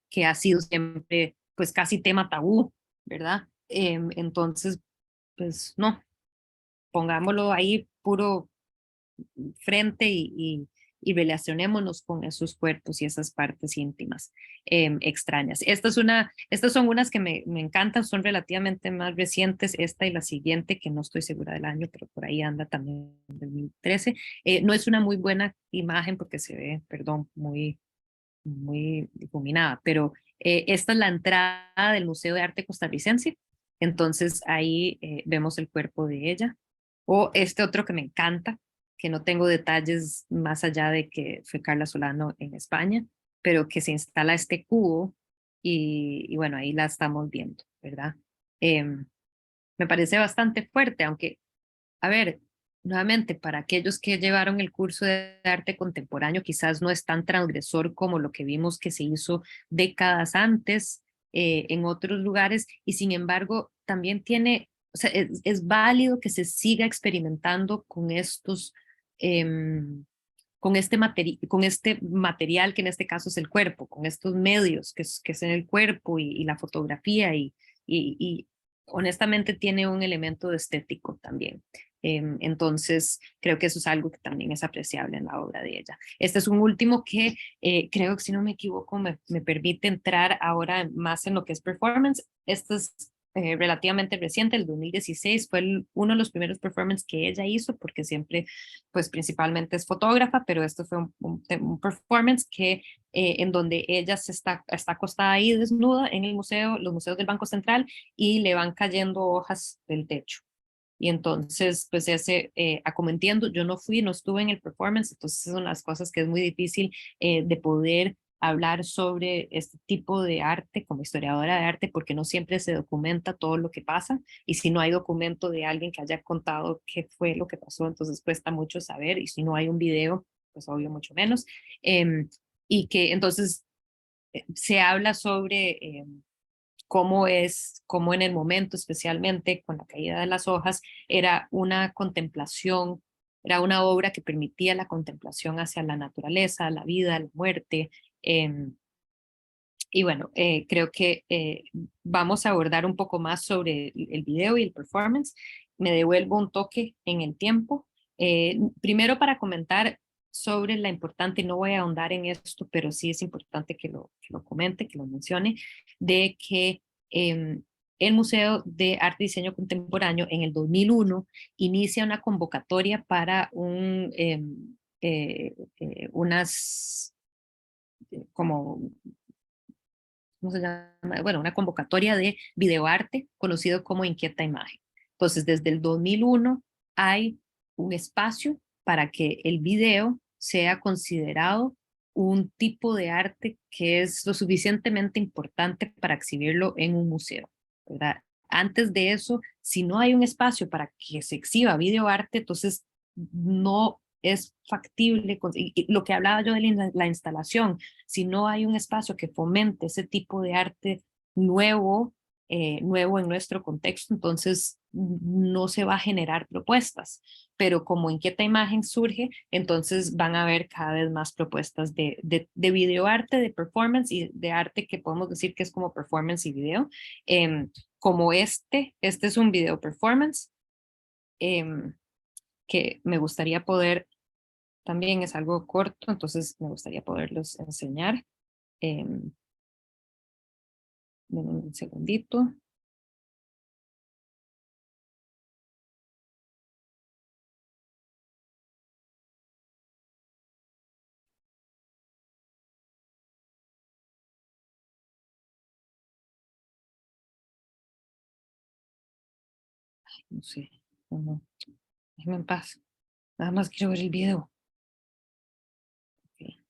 que ha sido siempre, pues casi tema tabú, ¿verdad? Entonces, pues no, pongámoslo ahí puro frente y relacionémonos con esos cuerpos y esas partes íntimas extrañas. Estas son unas que me encantan, son relativamente más recientes, esta y la siguiente, que no estoy segura del año, pero por ahí anda también, 2013. No es una muy buena imagen porque se ve, perdón, muy difuminada, pero esta es la entrada del Museo de Arte Costarricense, entonces ahí vemos el cuerpo de ella. O este otro que me encanta, que no tengo detalles más allá de que fue Carla Solano en España, pero que se instala este cubo y bueno, ahí la estamos viendo, ¿verdad? Me parece bastante fuerte, aunque, a ver, nuevamente, para aquellos que llevaron el curso de arte contemporáneo, quizás no es tan transgresor como lo que vimos que se hizo décadas antes en otros lugares, y sin embargo, también tiene, o sea, es válido que se siga experimentando con estos, con este material que en este caso es el cuerpo, con estos medios que es en el cuerpo y la fotografía y honestamente tiene un elemento de estético también. Entonces, creo que eso es algo que también es apreciable en la obra de ella. Este es un último que creo que, si no me equivoco, me permite entrar ahora más en lo que es performance. Este es relativamente reciente, el 2016, fue uno de los primeros performances que ella hizo, porque siempre, pues principalmente es fotógrafa, pero esto fue un performance que en donde ella está acostada ahí desnuda en el museo, los museos del Banco Central, y le van cayendo hojas del techo. Y entonces, pues como entiendo, yo no estuve en el performance, entonces son las cosas que es muy difícil de poder hablar sobre este tipo de arte como historiadora de arte, porque no siempre se documenta todo lo que pasa, y si no hay documento de alguien que haya contado qué fue lo que pasó, entonces cuesta mucho saber, y si no hay un video, pues obvio mucho menos. Y que entonces se habla sobre cómo en el momento, especialmente con la caída de las hojas, era una contemplación, era una obra que permitía la contemplación hacia la naturaleza, la vida, la muerte. Y bueno, creo que vamos a abordar un poco más sobre el video y el performance. Me devuelvo un toque en el tiempo. Primero para comentar sobre la importante, no voy a ahondar en esto, pero sí es importante que lo comente, que lo mencione, de que el Museo de Arte y Diseño Contemporáneo en el 2001 inicia una convocatoria para unas como ¿cómo se llama? Bueno, una convocatoria de videoarte conocido como Inquieta Imagen. Entonces, desde el 2001 hay un espacio para que el video sea considerado un tipo de arte que es lo suficientemente importante para exhibirlo en un museo, ¿verdad? Antes de eso, si no hay un espacio para que se exhiba videoarte, entonces no es factible, y lo que hablaba yo de la instalación, si no hay un espacio que fomente ese tipo de arte nuevo, nuevo en nuestro contexto, entonces no se va a generar propuestas. Pero como Inquieta Imagen surge, entonces van a haber cada vez más propuestas de videoarte, de performance y de arte que podemos decir que es como performance y video. Como este es un video performance que me gustaría poder, también es algo corto, entonces me gustaría poderlos enseñar. Denme un segundito. Ay, no sé, no, déjenme en paz. Nada más quiero ver el video. Okay.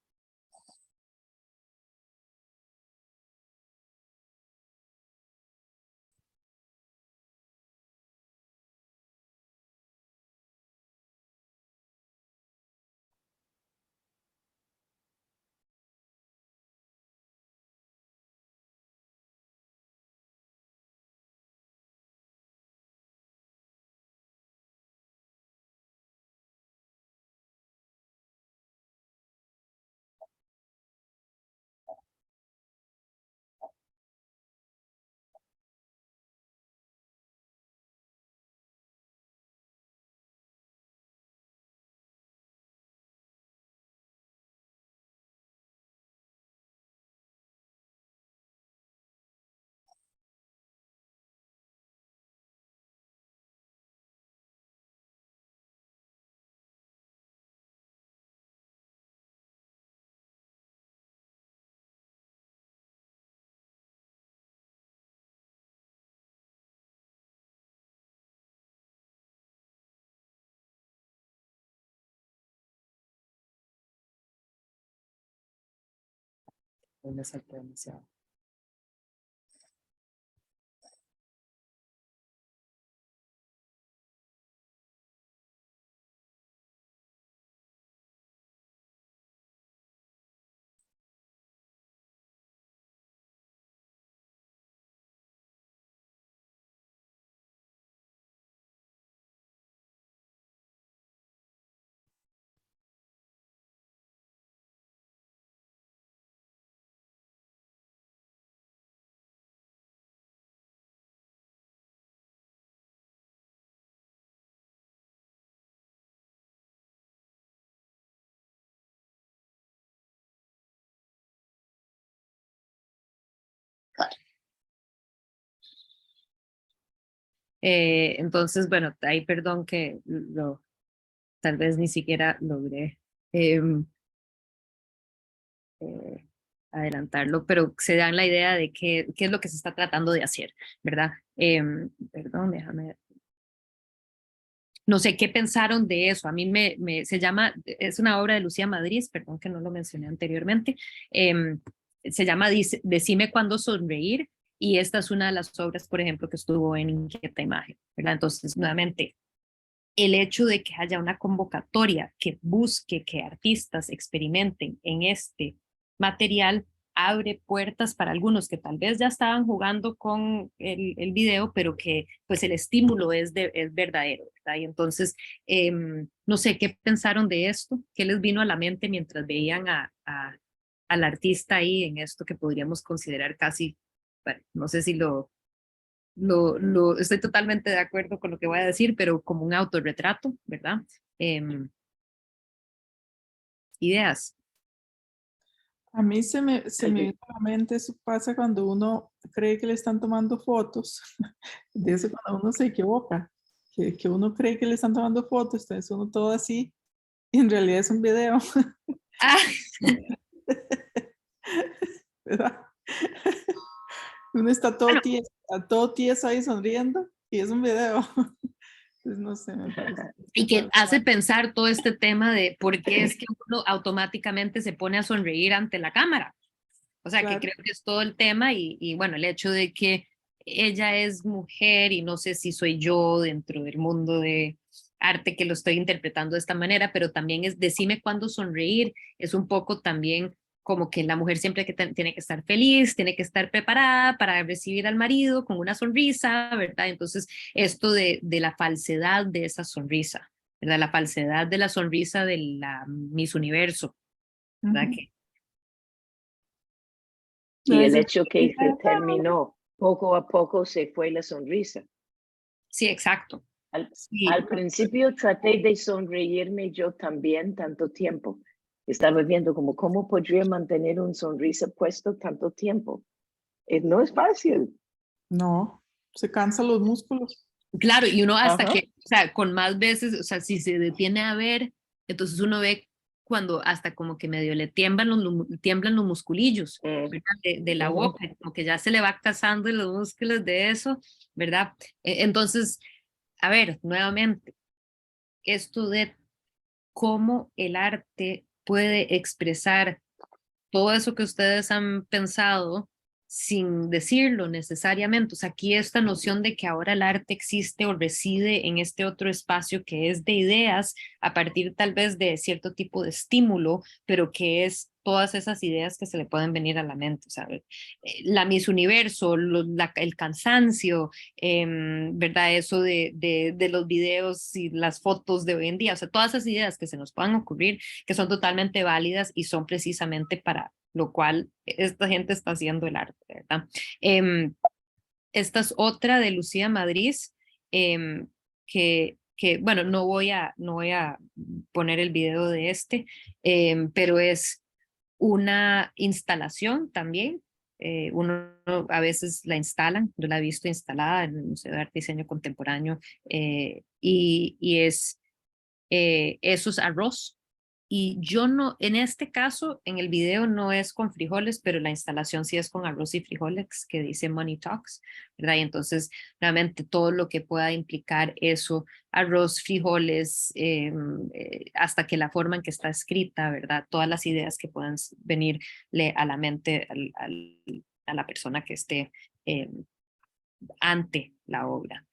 Me salté demasiado. Entonces, bueno, ahí perdón que tal vez ni siquiera logré adelantarlo, pero se dan la idea de qué es lo que se está tratando de hacer, ¿verdad? Perdón, déjame. No sé qué pensaron de eso. A mí se llama, es una obra de Lucía Madrid, perdón que no lo mencioné anteriormente. Se llama Decime cuándo sonreír, y esta es una de las obras, por ejemplo, que estuvo en Inquieta Imagen, ¿verdad? Entonces, nuevamente, el hecho de que haya una convocatoria que busque que artistas experimenten en este material abre puertas para algunos que tal vez ya estaban jugando con el video, pero que pues el estímulo es verdadero, ¿verdad? Y entonces, no sé, ¿qué pensaron de esto? ¿Qué les vino a la mente mientras veían al artista ahí en esto que podríamos considerar casi, bueno, no sé si estoy totalmente de acuerdo con lo que voy a decir, pero como un autorretrato, ¿verdad? Ideas. A mí se me viene a la mente, eso pasa cuando uno cree que le están tomando fotos, de eso cuando uno se equivoca, que uno cree que le están tomando fotos, entonces uno todo así, y en realidad es un video. Ah. ¿Verdad? Uno está todo tieso ahí sonriendo y es un video. Entonces, no sé, me parece. Y que hace pensar todo este tema de por qué es que uno automáticamente se pone a sonreír ante la cámara. O sea, Claro. que creo que es todo el tema y bueno, el hecho de que ella es mujer y no sé si soy yo dentro del mundo de arte que lo estoy interpretando de esta manera, pero también es decime cuándo sonreír, es un poco también como que la mujer siempre tiene que estar feliz, tiene que estar preparada para recibir al marido con una sonrisa, ¿verdad? Entonces, esto de la falsedad de esa sonrisa, ¿verdad? La falsedad de la sonrisa de la Miss Universo, ¿verdad? Ujú. Y el Entonces, hecho que se terminó, poco a poco se fue la sonrisa. Sí, exacto. Sí. Al principio traté de sonreírme yo también tanto tiempo. Estaba viendo como cómo podría mantener una sonrisa puesto tanto tiempo. No es fácil. no, se cansan los músculos. Claro, y uno hasta Ajá. que, o sea, con más veces, o sea, si se detiene a ver, entonces uno ve cuando hasta como que medio le tiemblan los musculillos, ¿verdad? De la boca, como que ya se le va casando los músculos de eso, ¿verdad? Entonces, a ver, nuevamente, esto de cómo el arte puede expresar todo eso que ustedes han pensado sin decirlo necesariamente. O sea, aquí esta noción de que ahora el arte existe o reside en este otro espacio que es de ideas a partir tal vez de cierto tipo de estímulo, pero que es todas esas ideas que se le pueden venir a la mente. O sea, la Miss Universo, el cansancio, ¿verdad? Eso de los videos y las fotos de hoy en día. O sea, todas esas ideas que se nos puedan ocurrir, que son totalmente válidas y son precisamente para lo cual esta gente está haciendo el arte, ¿verdad? Esta es otra de Lucía Madrid, que bueno, no voy a poner el video de pero es una instalación también. Uno a veces la instalan, yo la he visto instalada en el Museo de Arte y Diseño Contemporáneo, y es eso es arroz. Y yo no, en este caso, en el video no es con frijoles, pero la instalación sí es con arroz y frijoles, que dice Money Talks, ¿verdad? Y entonces, realmente todo lo que pueda implicar eso, arroz, frijoles, hasta que la forma en que está escrita, ¿verdad? Todas las ideas que puedan venirle a la mente a la persona que esté ante la obra.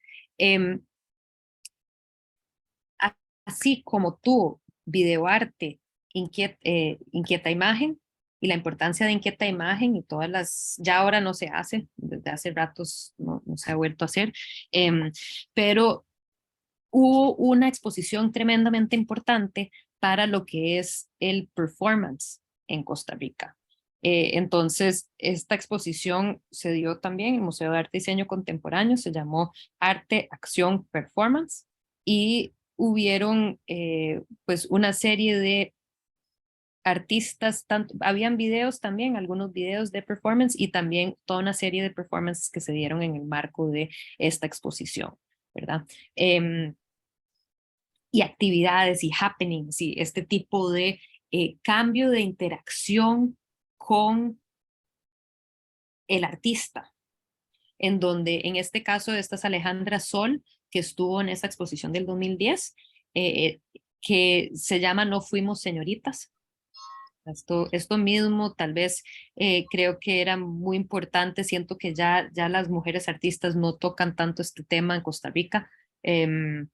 Así como tú, videoarte, inquieta imagen y la importancia de inquieta imagen y todas las, ya ahora no se hace, desde hace ratos no se ha vuelto a hacer, pero hubo una exposición tremendamente importante para lo que es el performance en Costa Rica. Entonces, esta exposición se dio también en el Museo de Arte y Diseño Contemporáneo, se llamó Arte, Acción, Performance, y hubieron pues una serie de artistas, habían videos también, algunos videos de performance y también toda una serie de performances que se dieron en el marco de esta exposición, ¿verdad? Y actividades y happenings y este tipo de cambio de interacción con el artista, en donde en este caso esta es Alejandra Sol, que estuvo en esa exposición del 2010, que se llama No Fuimos Señoritas. Esto mismo tal vez creo que era muy importante, siento que ya las mujeres artistas no tocan tanto este tema en Costa Rica, de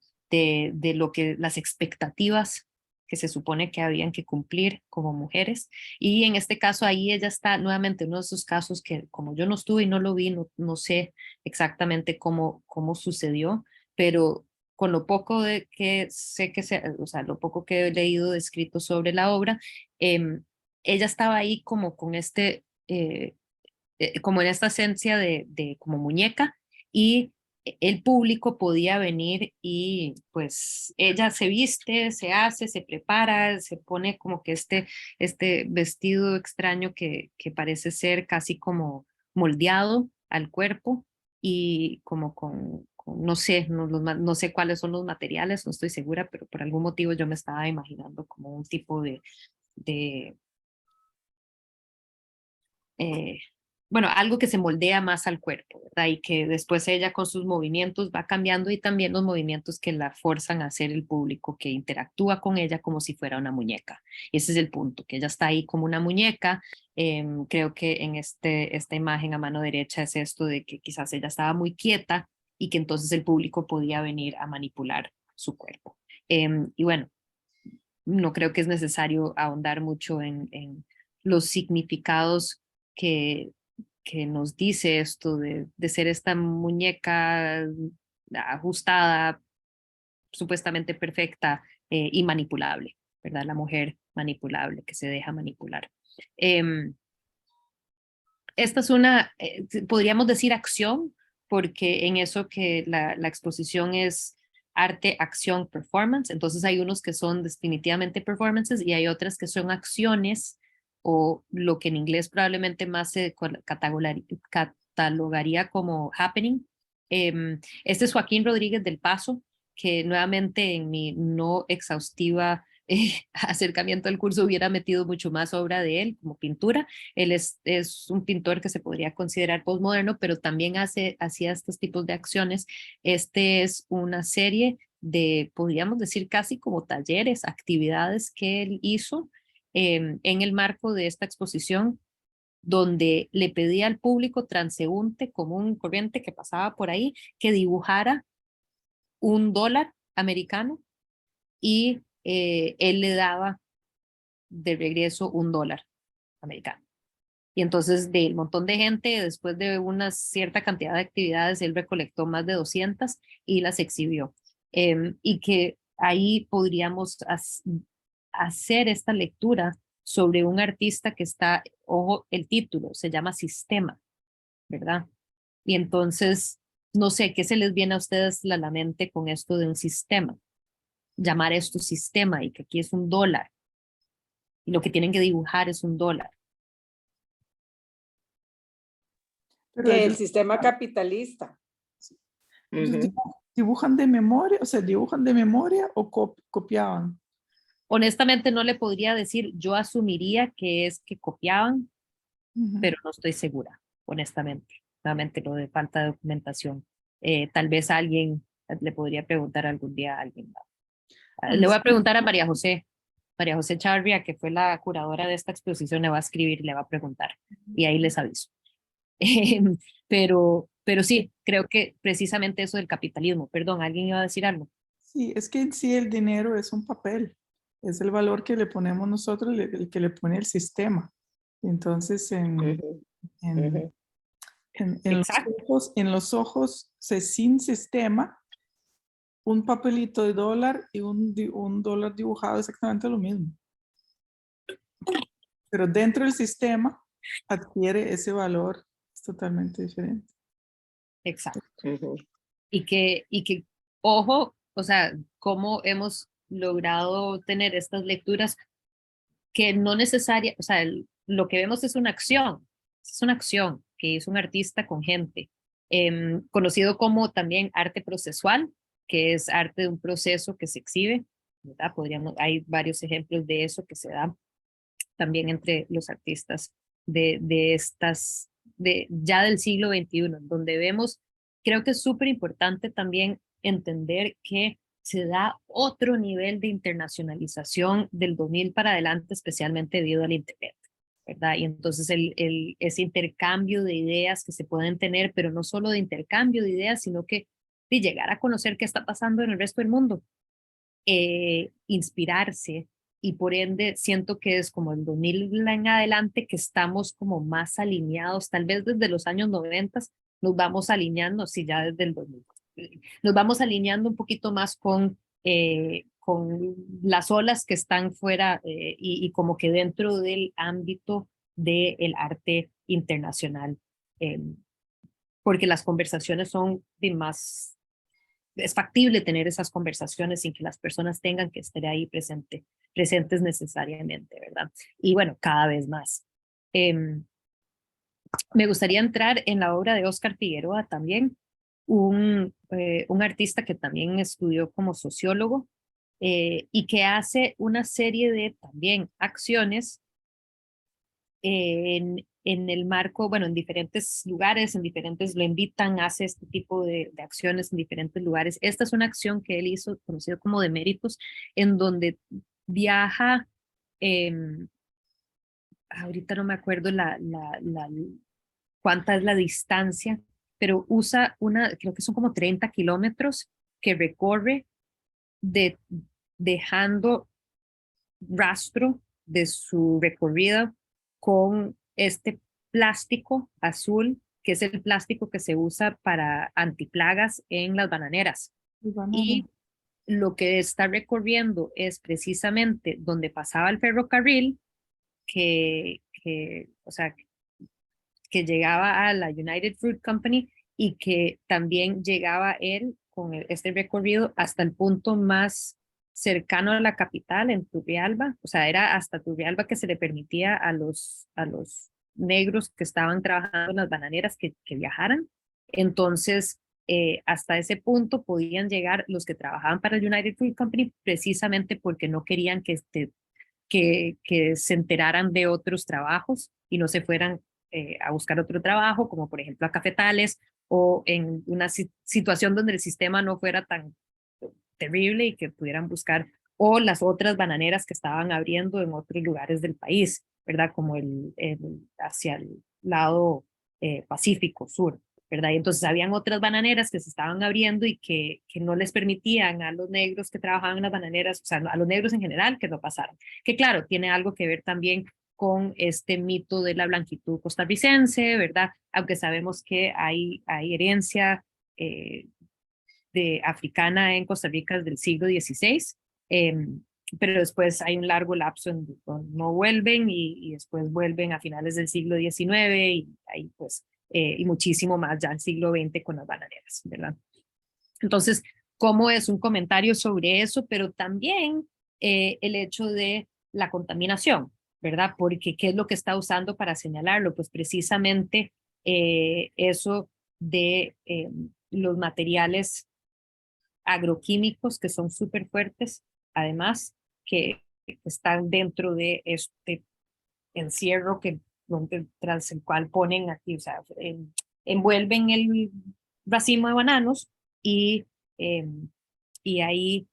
lo que las expectativas que se supone que habían que cumplir como mujeres. Y en este caso ahí ella está nuevamente en uno de esos casos que como yo no estuve y no lo vi, no sé exactamente cómo sucedió, pero con lo poco de que sé o sea, lo poco que he leído escrito sobre la obra, ella estaba ahí como con como en esta esencia de como muñeca, y el público podía venir y pues ella se viste, se prepara, se pone como que este vestido extraño que parece ser casi como moldeado al cuerpo y como no sé, no sé cuáles son los materiales, no estoy segura, pero por algún motivo yo me estaba imaginando como un tipo de eh, bueno, algo que se moldea más al cuerpo, ¿verdad? Y que después ella con sus movimientos va cambiando, y también los movimientos que la forzan a hacer el público que interactúa con ella como si fuera una muñeca. Y ese es el punto, que ella está ahí como una muñeca. Creo que en esta imagen a mano derecha es esto de que quizás ella estaba muy quieta y que entonces el público podía venir a manipular su cuerpo. Y bueno, no creo que es necesario ahondar mucho en los significados que, que nos dice esto de ser esta muñeca ajustada, supuestamente perfecta, y manipulable, ¿verdad? La mujer manipulable, que se deja manipular. Esta es podríamos decir acción, porque en eso que la exposición es arte, acción, performance. Entonces hay unos que son definitivamente performances y hay otras que son acciones, o lo que en inglés probablemente más se catalogaría como happening. Este es Joaquín Rodríguez del Paso, que nuevamente en mi no exhaustiva acercamiento al curso hubiera metido mucho más obra de él como pintura. Él es un pintor que se podría considerar postmoderno, pero también hacía estos tipos de acciones. Este es una serie de, podríamos decir, casi como talleres, actividades que él hizo en el marco de esta exposición, donde le pedía al público transeúnte común corriente que pasaba por ahí que dibujara $1 americano, y él le daba de regreso $1 americano. Y entonces del montón de gente, después de una cierta cantidad de actividades, él recolectó más de 200 y las exhibió. Y que ahí podríamos hacer esta lectura sobre un artista que está, ojo, el título se llama Sistema, ¿verdad? Y entonces, no sé, ¿qué se les viene a ustedes a la mente con esto de un sistema? Llamar esto sistema, y que aquí es $1 y lo que tienen que dibujar es $1. Pero del ellos sistema capitalista. dibujan de memoria, o sea, dibujan de memoria o copiaban. Honestamente no le podría decir, yo asumiría que es que copiaban, pero no estoy segura, honestamente. Nuevamente lo de falta de documentación. Tal vez alguien le podría preguntar algún día a alguien. Le voy a preguntar a María José Charria, que fue la curadora de esta exposición, le va a escribir, le va a preguntar y ahí les aviso. Pero sí, creo que precisamente eso del capitalismo. Perdón, ¿alguien iba a decir algo? Sí, es que en sí el dinero es un papel, es el valor que le ponemos nosotros, el que le pone el sistema. Entonces, en los ojos, sin sistema, un papelito de $1 y un dólar dibujado exactamente lo mismo. Pero dentro del sistema adquiere ese valor, es totalmente diferente. Exacto. Y que, ojo, o sea, cómo hemos logrado tener estas lecturas que no necesaria, o sea, lo que vemos es una acción que es un artista con gente, conocido como también arte procesual, que es arte de un proceso que se exhibe, ¿verdad? Hay varios ejemplos de eso que se dan también entre los artistas ya del siglo XXI, donde vemos, creo que es súper importante también entender que se da otro nivel de internacionalización del 2000 para adelante, especialmente debido al Internet, ¿verdad? Y entonces ese intercambio de ideas que se pueden tener, pero no solo de intercambio de ideas, sino que de llegar a conocer qué está pasando en el resto del mundo, inspirarse, y por ende siento que es como el 2000 en adelante que estamos como más alineados, tal vez desde los años 90 nos vamos alineando, sí, ya desde el 2000, nos vamos alineando un poquito más con las olas que están fuera y como que dentro del ámbito del arte internacional, porque las conversaciones son de más, es factible tener esas conversaciones sin que las personas tengan que estar ahí presentes necesariamente, ¿verdad? Y bueno, cada vez más. Me gustaría entrar en la obra de Óscar Figueroa también, un artista que también estudió como sociólogo y que hace una serie de también acciones en el marco, bueno, en diferentes lugares, lo invitan, hace este tipo de acciones en diferentes lugares. Esta es una acción que él hizo, conocido como de méritos, en donde viaja, ahorita no me acuerdo cuánta es la distancia, pero usa creo que son como 30 kilómetros que recorre dejando rastro de su recorrido con este plástico azul, que es el plástico que se usa para antiplagas en las bananeras. Y lo que está recorriendo es precisamente donde pasaba el ferrocarril, o sea, que llegaba a la United Fruit Company y que también llegaba él con este recorrido hasta el punto más cercano a la capital, en Turrialba. O sea, era hasta Turrialba que se le permitía a los negros que estaban trabajando en las bananeras que viajaran. Entonces, hasta ese punto podían llegar los que trabajaban para el United Fruit Company precisamente porque no querían que se enteraran de otros trabajos y no se fueran a buscar otro trabajo, como por ejemplo a cafetales o en una situación donde el sistema no fuera tan terrible y que pudieran buscar, o las otras bananeras que estaban abriendo en otros lugares del país, ¿verdad? Como hacia el lado Pacífico Sur, ¿verdad? Y entonces habían otras bananeras que se estaban abriendo y que no les permitían a los negros que trabajaban en las bananeras, o sea, a los negros en general, que no pasaran. Que claro, tiene algo que ver también con este mito de la blanquitud costarricense, ¿verdad? Aunque sabemos que hay herencia africana en Costa Rica desde el siglo XVI, pero después hay un largo lapso en donde no vuelven y después vuelven a finales del siglo XIX y ahí pues, y muchísimo más ya el siglo XX con las bananeras, ¿verdad? Entonces, como es un comentario sobre eso, pero también el hecho de la contaminación, ¿verdad? Porque ¿qué es lo que está usando para señalarlo? Pues precisamente eso de los materiales agroquímicos que son súper fuertes, además, que están dentro de este encierro tras el cual ponen aquí, o sea, envuelven el racimo de bananos y ahí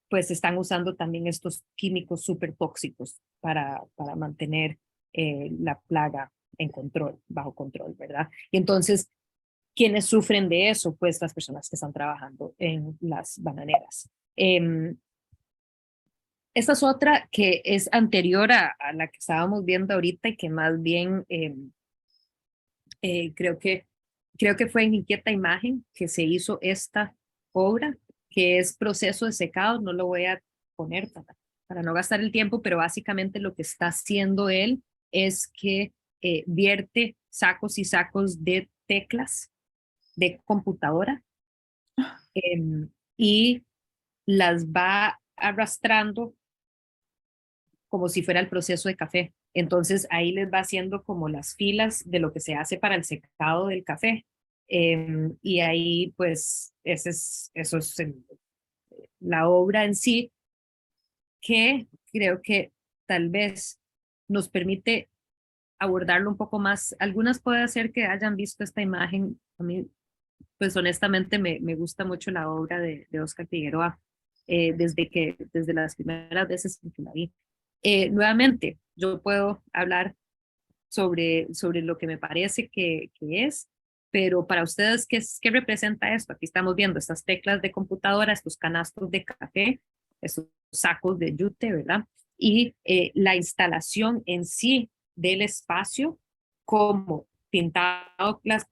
pues están usando también estos químicos súper tóxicos para mantener la plaga en control, bajo control, ¿verdad? Y entonces, ¿quiénes sufren de eso? Pues las personas que están trabajando en las bananeras. Esta es otra que es anterior a la que estábamos viendo ahorita y que más bien creo que fue en Inquieta Imagen que se hizo esta obra, que es Proceso de Secado. No lo voy a poner para no gastar el tiempo, pero básicamente lo que está haciendo él es que vierte sacos y sacos de teclas de computadora y las va arrastrando como si fuera el proceso de café. Entonces ahí les va haciendo como las filas de lo que se hace para el secado del café. Y ahí pues eso es la obra en sí, que creo que tal vez nos permite abordarlo un poco más. Algunas puede ser que hayan visto esta imagen. A mí pues honestamente me gusta mucho la obra de Óscar Figueroa desde las primeras veces que la vi. Nuevamente, yo puedo hablar sobre lo que me parece que es, pero para ustedes, ¿qué representa esto? Aquí estamos viendo estas teclas de computadora, estos canastos de café, estos sacos de yute, ¿verdad? y la instalación en sí del espacio, como pintadas las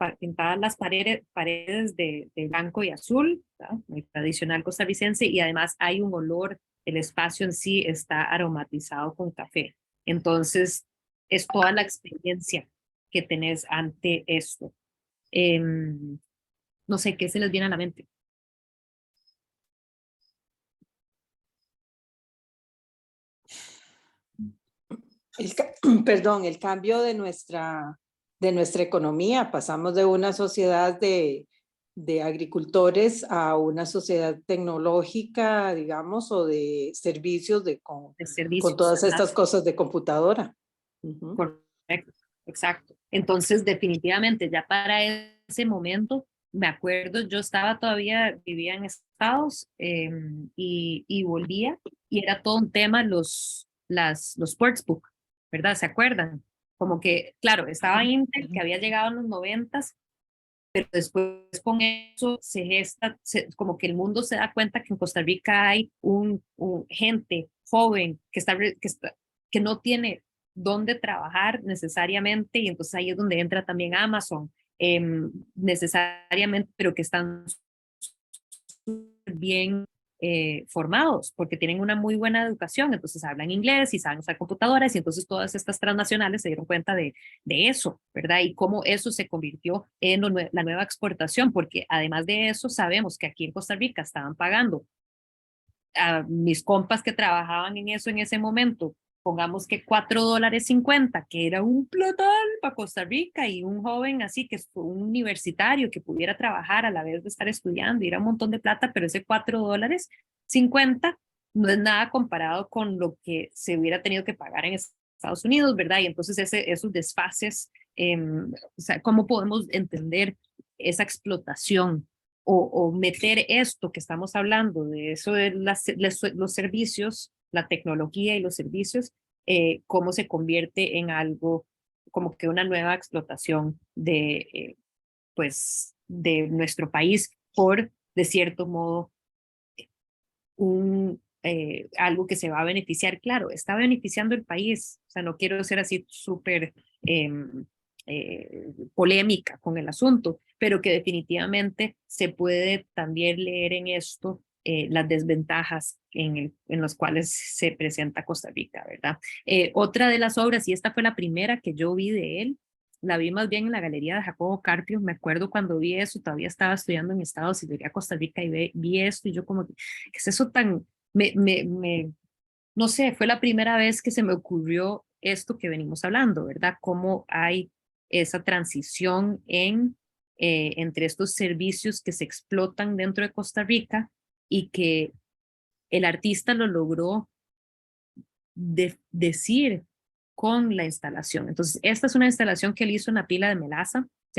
paredes de blanco y azul, ¿verdad? Muy tradicional costarricense, y además hay un olor, el espacio en sí está aromatizado con café. Entonces, es toda la experiencia que tenés ante esto. No sé, ¿qué se les viene a la mente? Perdón, el cambio de nuestra economía. Pasamos de una sociedad de agricultores a una sociedad tecnológica, digamos, o de servicios, De servicios, con todas ¿verdad? estas cosas de computadora. Correcto, exacto. Entonces, definitivamente, ya para ese momento, me acuerdo, yo estaba todavía, vivía en Estados y volvía, y era todo un tema los sportsbook, ¿verdad? ¿Se acuerdan? Como que, claro, estaba Intel, que había llegado en los 90s, pero después con eso se gesta, como que el mundo se da cuenta que en Costa Rica hay gente joven que no tiene dónde trabajar necesariamente, y entonces ahí es donde entra también Amazon, necesariamente, pero que están bien formados, porque tienen una muy buena educación, entonces hablan inglés y saben usar computadoras, y entonces todas estas transnacionales se dieron cuenta de eso, ¿verdad? Y cómo eso se convirtió en la nueva exportación, porque además de eso sabemos que aquí en Costa Rica estaban pagando a mis compas que trabajaban en eso en ese momento, pongamos que $4.50, que era un platal para Costa Rica, y un joven así que fue un universitario que pudiera trabajar a la vez de estar estudiando, y era un montón de plata, pero ese $4.50 no es nada comparado con lo que se hubiera tenido que pagar en Estados Unidos, ¿verdad? Y entonces esos desfases, o sea, ¿cómo podemos entender esa explotación? O meter esto que estamos hablando, de eso de los servicios, la tecnología y los servicios, cómo se convierte en algo como que una nueva explotación pues, de nuestro país por, de cierto modo, algo que se va a beneficiar. Claro, está beneficiando el país, o sea, no quiero ser así súper polémica con el asunto, pero que definitivamente se puede también leer en esto las desventajas en las cuales se presenta Costa Rica, ¿verdad? Otra de las obras, y esta fue la primera que yo vi de él, la vi más bien en la galería de Jacobo Carpio. Me acuerdo cuando vi eso, todavía estaba estudiando en Estados y llegué a Costa Rica y vi esto, y yo como, ¿qué es eso tan, no sé, fue la primera vez que se me ocurrió esto que venimos hablando, ¿verdad? Cómo hay esa transición entre estos servicios que se explotan dentro de Costa Rica, y que el artista lo logró decir con la instalación. Entonces, esta es una instalación que él hizo en la pila de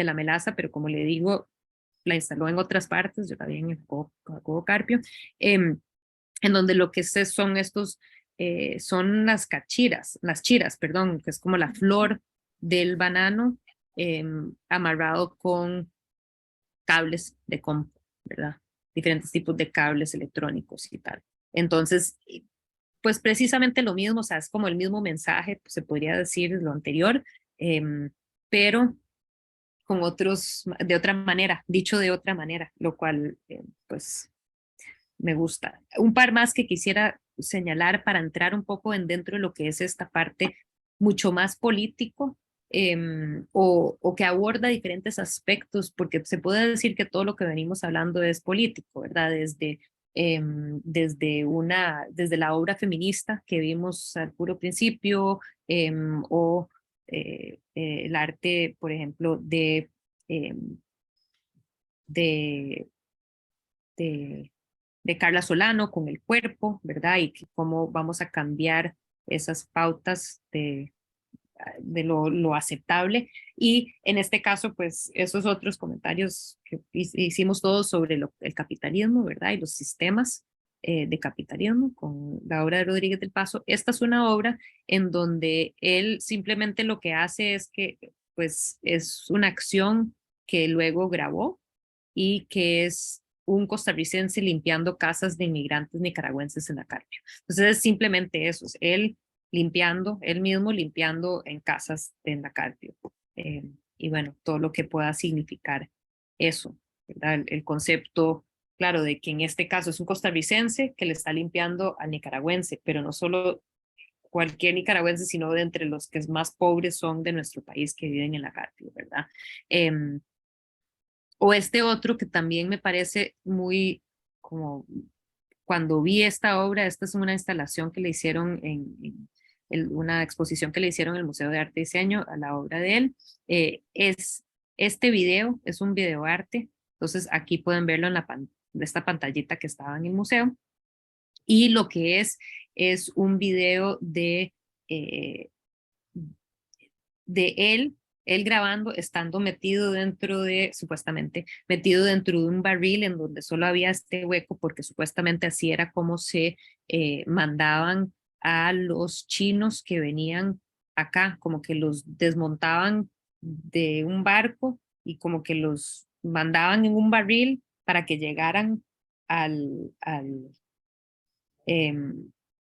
la melaza, pero como le digo, la instaló en otras partes, yo también en Jacobo Carpio, en donde lo que son estos, son las chiras, perdón, que es como la flor del banano amarrado con cables de compu, ¿verdad? Diferentes tipos de cables electrónicos y tal. Entonces, pues precisamente lo mismo, o sea, es como el mismo mensaje, pues se podría decir lo anterior, pero con de otra manera, dicho de otra manera, lo cual, pues, me gusta. Un par más que quisiera señalar para entrar un poco dentro de lo que es esta parte mucho más político, o que aborda diferentes aspectos, porque se puede decir que todo lo que venimos hablando es político, ¿verdad? Desde la obra feminista que vimos al puro principio, o el arte, por ejemplo, em, de, de Carla Solano con el cuerpo, ¿verdad? Y cómo vamos a cambiar esas pautas de lo aceptable. Y en este caso, pues esos otros comentarios que hicimos todos sobre el capitalismo, ¿verdad? Y los sistemas de capitalismo con la obra de Rodríguez del Paso. Esta es una obra en donde él simplemente lo que hace es que, pues, es una acción que luego grabó y que es un costarricense limpiando casas de inmigrantes nicaragüenses en la Carpio. Entonces es simplemente eso, es él limpiando, él mismo limpiando en casas de la Carpio. Y bueno, todo lo que pueda significar eso, ¿verdad? El concepto, claro, de que en este caso es un costarricense que le está limpiando al nicaragüense, pero no solo cualquier nicaragüense, sino de entre los que más pobres son de nuestro país que viven en la Carpio, ¿verdad? O este otro que también me parece muy como cuando vi esta obra, esta es una instalación que le hicieron una exposición que le hicieron en el Museo de Arte y Diseño a la obra de él. Este video es un videoarte, entonces aquí pueden verlo en esta pantallita que estaba en el museo. Y lo que es un video de él grabando, estando metido dentro de, supuestamente, metido dentro de un barril en donde solo había este hueco, porque supuestamente así era como se mandaban a los chinos que venían acá, como que los desmontaban de un barco y como que los mandaban en un barril para que llegaran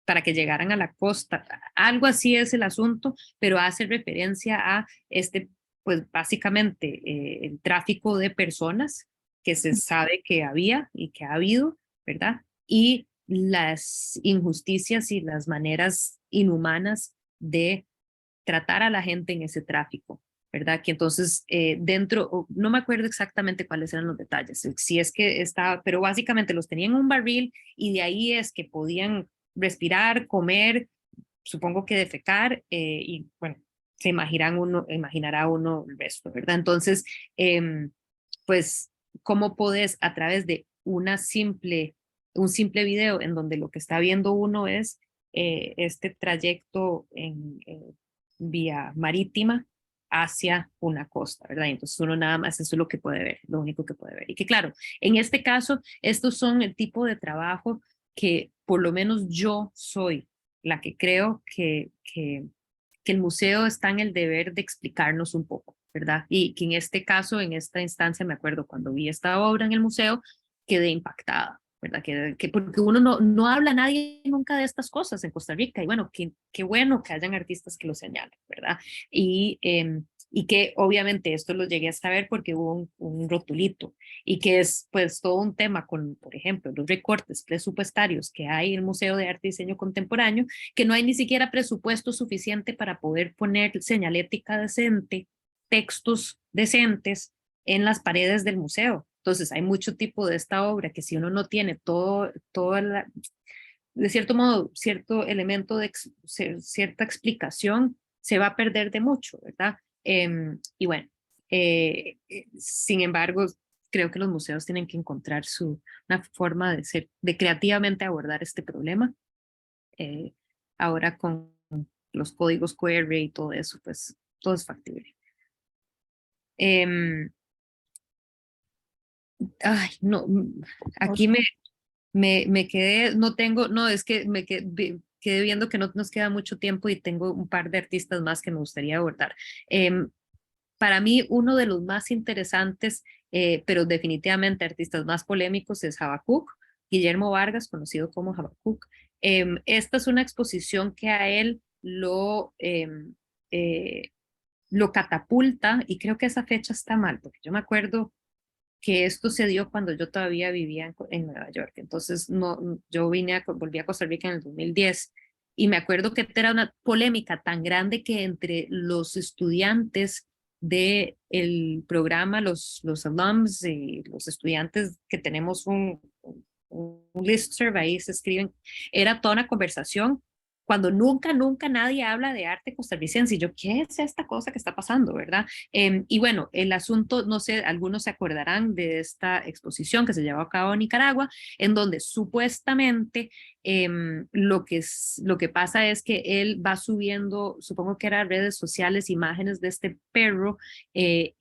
para que llegaran a la costa. Algo así es el asunto, pero hace referencia a pues básicamente el tráfico de personas que se sabe que había y que ha habido, ¿verdad? Y las injusticias y las maneras inhumanas de tratar a la gente en ese tráfico, ¿verdad? Que entonces no me acuerdo exactamente cuáles eran los detalles, si es que estaba, pero básicamente los tenían en un barril y de ahí es que podían respirar, comer, supongo que defecar y bueno, imaginará uno el resto, ¿verdad? Entonces, pues, ¿cómo podés a través de un simple video en donde lo que está viendo uno es este trayecto en vía marítima hacia una costa, ¿verdad? Y entonces uno nada más eso es lo que puede ver, lo único que puede ver. Y que claro, en este caso, estos son el tipo de trabajo que por lo menos yo soy la que creo que el museo está en el deber de explicarnos un poco, ¿verdad? Y que en este caso, en esta instancia, me acuerdo cuando vi esta obra en el museo, quedé impactada, ¿verdad? Porque uno no habla a nadie nunca de estas cosas en Costa Rica y bueno, qué bueno que hayan artistas que lo señalen, ¿verdad? Y que obviamente esto lo llegué a saber porque hubo un rotulito y que es pues todo un tema con, por ejemplo, los recortes presupuestarios que hay en el Museo de Arte y Diseño Contemporáneo, que no hay ni siquiera presupuesto suficiente para poder poner señalética decente, textos decentes en las paredes del museo. Entonces hay mucho tipo de esta obra que si uno no tiene de cierto modo, cierto elemento de cierta explicación, se va a perder de mucho, ¿verdad? Y bueno, sin embargo, creo que los museos tienen que encontrar una forma de creativamente abordar este problema. Ahora con los códigos QR y todo eso, pues todo es factible. Ay, no, aquí me quedé, es que me quedé viendo que no nos queda mucho tiempo y tengo un par de artistas más que me gustaría abordar. Para mí, uno de los más interesantes, pero definitivamente artistas más polémicos es Habacuc, Guillermo Vargas, conocido como Habacuc. Esta es una exposición que a él lo catapulta y creo que esa fecha está mal, porque yo me acuerdo que esto se dio cuando yo todavía vivía en Nueva York. Entonces, yo volví a Costa Rica en el 2010 y me acuerdo que era una polémica tan grande que entre los estudiantes del programa, los alums y los estudiantes que tenemos un listserv ahí se escriben, era toda una conversación cuando nunca nadie habla de arte costarricense. Y yo, ¿qué es esta cosa que está pasando, verdad? Y bueno, el asunto, no sé, algunos se acordarán de esta exposición que se llevó a cabo en Nicaragua, en donde supuestamente lo que pasa es que él va subiendo, supongo que eran redes sociales, imágenes de este perro que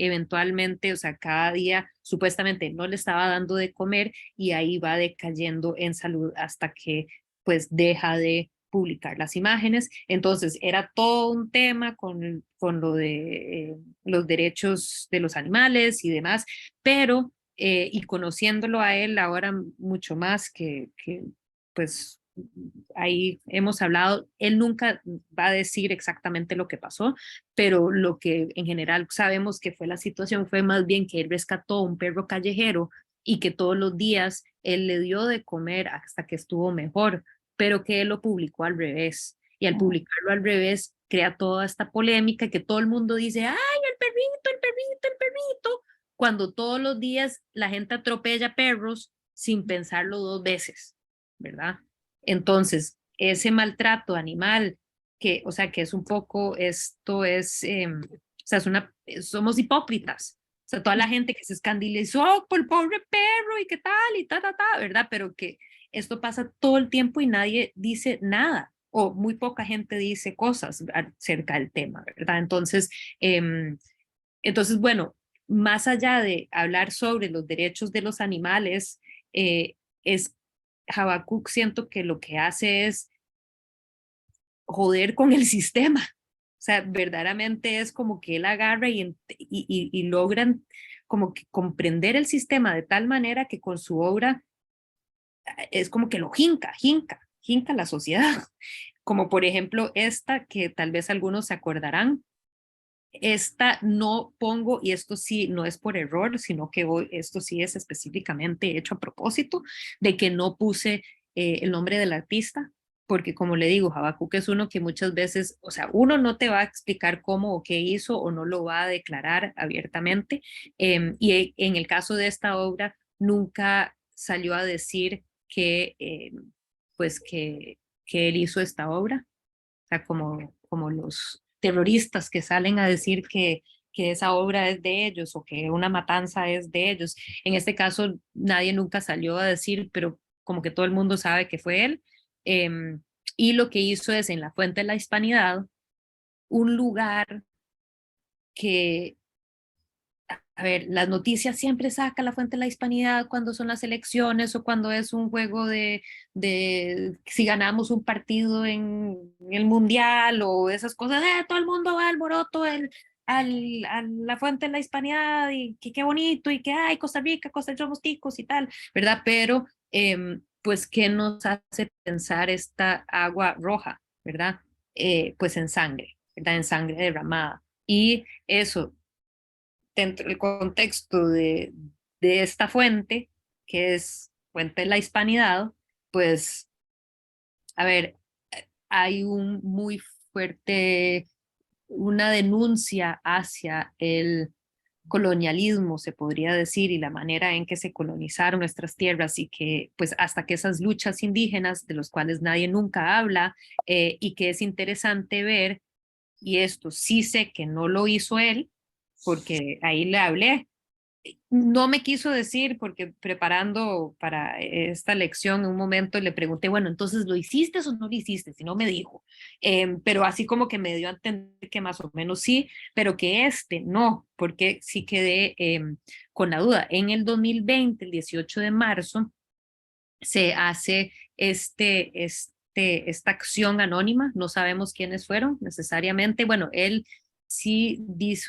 eventualmente, o sea, cada día supuestamente no le estaba dando de comer y ahí va decayendo en salud hasta que pues deja de publicar las imágenes. Entonces era todo un tema con lo de los derechos de los animales y demás, pero y conociéndolo a él ahora mucho más pues ahí hemos hablado, él nunca va a decir exactamente lo que pasó, pero lo que en general sabemos que fue la situación fue más bien que él rescató un perro callejero y que todos los días él le dio de comer hasta que estuvo mejor, pero que él lo publicó al revés. Y al publicarlo al revés, crea toda esta polémica que todo el mundo dice, ¡ay, el perrito, el perrito, el perrito! Cuando todos los días la gente atropella perros sin pensarlo dos veces, ¿verdad? Entonces, ese maltrato animal, que, o sea, que es un poco, esto es, o sea, somos hipócritas. O sea, toda la gente que se escandalizó por el pobre perro y qué tal y ¿verdad? Pero que esto pasa todo el tiempo y nadie dice nada o muy poca gente dice cosas acerca del tema, ¿verdad? Entonces, bueno, más allá de hablar sobre los derechos de los animales, Habacuc siento que lo que hace es joder con el sistema. O sea, verdaderamente es como que él agarra y logran como que comprender el sistema de tal manera que con su obra es como que lo jinca la sociedad. Como por ejemplo esta que tal vez algunos se acordarán, esta no pongo, y esto sí no es por error, sino que esto sí es específicamente hecho a propósito, de que no puse el nombre del artista, porque como le digo, Habacuc es uno que muchas veces, o sea, uno no te va a explicar cómo o qué hizo o no lo va a declarar abiertamente, y en el caso de esta obra nunca salió a decir que, pues que él hizo esta obra, o sea, como los terroristas que salen a decir que esa obra es de ellos o que una matanza es de ellos. En este caso, nadie nunca salió a decir, pero como que todo el mundo sabe que fue él. Y lo que hizo es en la Fuente de la Hispanidad, un lugar que, a ver, las noticias siempre saca la Fuente de la Hispanidad cuando son las elecciones o cuando es un juego de si ganamos un partido en el mundial o esas cosas, todo el mundo va al alboroto a la Fuente de la Hispanidad y que qué bonito y que hay Costa Rica, somos ticos y tal, ¿verdad? Pero pues, ¿qué nos hace pensar esta agua roja, ¿verdad? Pues en sangre, ¿verdad? En sangre derramada. Y eso, dentro del contexto de esta fuente, que es Fuente de la Hispanidad, pues, a ver, hay un muy fuerte, una denuncia hacia el colonialismo, se podría decir, y la manera en que se colonizaron nuestras tierras y que pues hasta que esas luchas indígenas de los cuales nadie nunca habla y que es interesante ver, y esto sí sé que no lo hizo él, porque ahí le hablé. No me quiso decir, porque preparando para esta lección, en un momento le pregunté, bueno, entonces, ¿lo hiciste o no lo hiciste? Si no me dijo, pero así como que me dio a entender que más o menos sí, pero que no, porque sí quedé con la duda. En el 2020, el 18 de marzo, se hace esta acción anónima, no sabemos quiénes fueron necesariamente. Bueno, él sí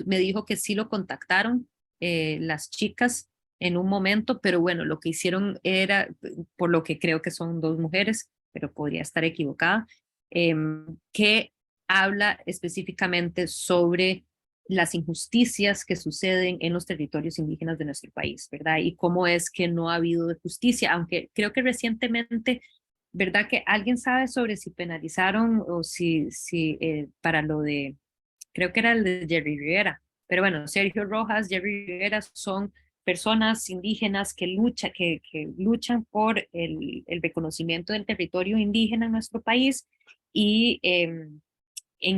me dijo que sí lo contactaron las chicas en un momento, pero bueno, lo que hicieron era, por lo que creo que son dos mujeres, pero podría estar equivocada, que habla específicamente sobre las injusticias que suceden en los territorios indígenas de nuestro país, ¿verdad? Y cómo es que no ha habido justicia, aunque creo que recientemente, ¿verdad? Que alguien sabe sobre si penalizaron o si para lo de, creo que era el de Jerry Rivera, pero bueno, Sergio Rojas, Jerry Rivera son personas indígenas que luchan por el reconocimiento del territorio indígena en nuestro país y en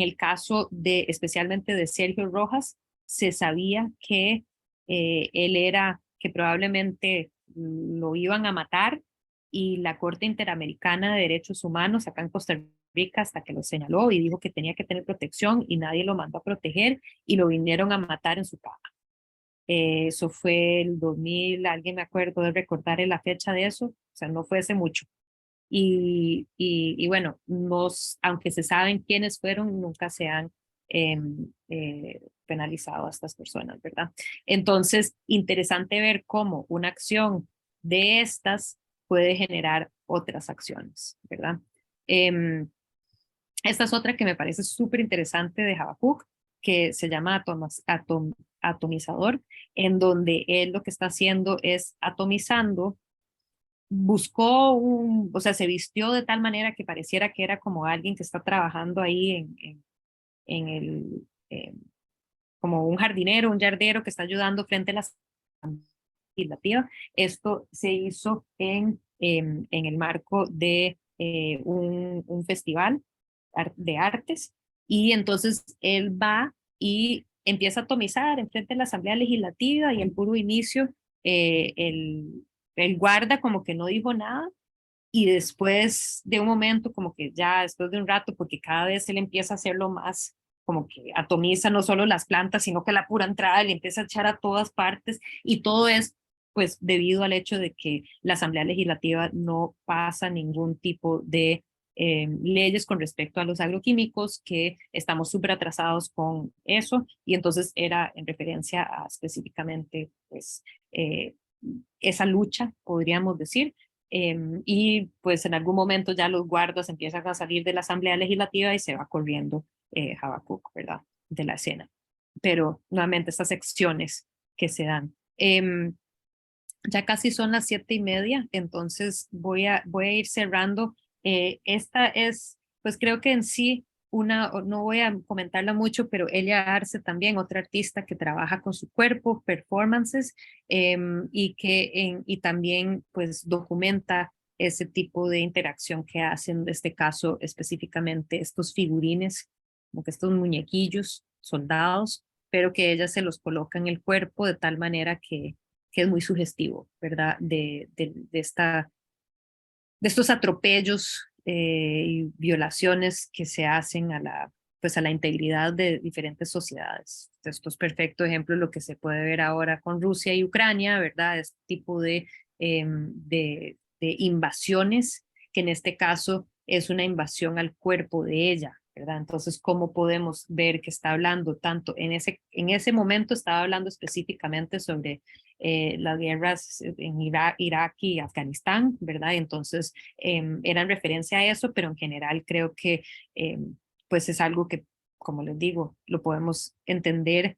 el caso de, especialmente de Sergio Rojas, se sabía que que probablemente lo iban a matar y la Corte Interamericana de Derechos Humanos acá en Costa Rica hasta que lo señaló y dijo que tenía que tener protección y nadie lo mandó a proteger y lo vinieron a matar en su cama. Eso fue el 2000, alguien me acuerdo de recordar la fecha de eso, o sea, no fue hace mucho. Y bueno, aunque se saben quiénes fueron, nunca se han penalizado a estas personas, ¿verdad? Entonces, interesante ver cómo una acción de estas puede generar otras acciones, ¿verdad? Esta es otra que me parece súper interesante de Habacuc, que se llama atomizador, en donde él lo que está haciendo es atomizando, buscó o sea, se vistió de tal manera que pareciera que era como alguien que está trabajando ahí en el, como un jardinero, un yardero que está ayudando frente a la legislativa. Esto se hizo en el marco de un festival de artes, y entonces él va y empieza a atomizar en frente de la Asamblea Legislativa, y en puro inicio el guarda como que no dijo nada, y después de un momento, como que ya después de un rato, porque cada vez él empieza a hacerlo más, como que atomiza no solo las plantas, sino que la pura entrada le empieza a echar a todas partes, y todo es pues debido al hecho de que la Asamblea Legislativa no pasa ningún tipo de leyes con respecto a los agroquímicos, que estamos súper atrasados con eso, y entonces era en referencia a específicamente pues esa lucha, podríamos decir. Y pues en algún momento ya los guardas empiezan a salir de la Asamblea Legislativa y se va corriendo Habacuc, ¿verdad? De la escena. Pero nuevamente estas secciones que se dan. Ya casi son las 7:30, entonces voy a ir cerrando. Esta es, pues creo que en sí, no voy a comentarla mucho, pero Elia Arce también, otra artista que trabaja con su cuerpo, performances, y también pues documenta ese tipo de interacción que hacen, en este caso específicamente estos figurines, como que estos muñequillos, soldados, pero que ella se los coloca en el cuerpo de tal manera que es muy sugestivo, ¿verdad? De estos atropellos y violaciones que se hacen a la integridad de diferentes sociedades. Esto es perfecto ejemplo de lo que se puede ver ahora con Rusia y Ucrania, ¿verdad? Este tipo de invasiones, que en este caso es una invasión al cuerpo de ella, ¿verdad? Entonces, ¿cómo podemos ver que está hablando tanto en ese momento estaba hablando específicamente sobre las guerras en Irak y Afganistán, ¿verdad? Entonces, eran referencia a eso, pero en general creo que pues es algo que, como les digo, lo podemos entender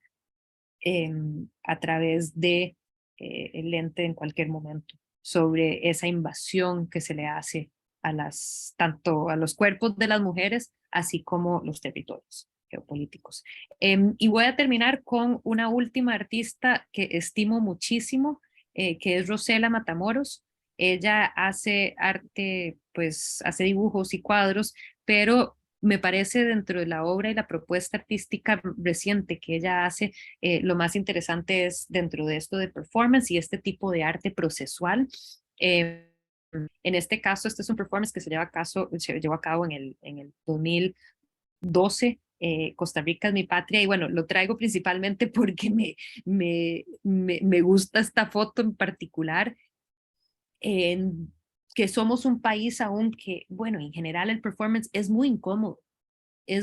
a través de el lente en cualquier momento, sobre esa invasión que se le hace tanto a los cuerpos de las mujeres, así como los territorios geopolíticos. Y voy a terminar con una última artista que estimo muchísimo, que es Rosela Matamoros. Ella hace arte, pues hace dibujos y cuadros, pero me parece dentro de la obra y la propuesta artística reciente que ella hace, lo más interesante es dentro de esto de performance y este tipo de arte procesual. En este caso, este es un performance que se llevó a cabo en el 2012. Costa Rica es mi patria, y bueno, lo traigo principalmente porque me gusta esta foto en particular, que somos un país aún que, bueno, en general el performance es muy incómodo.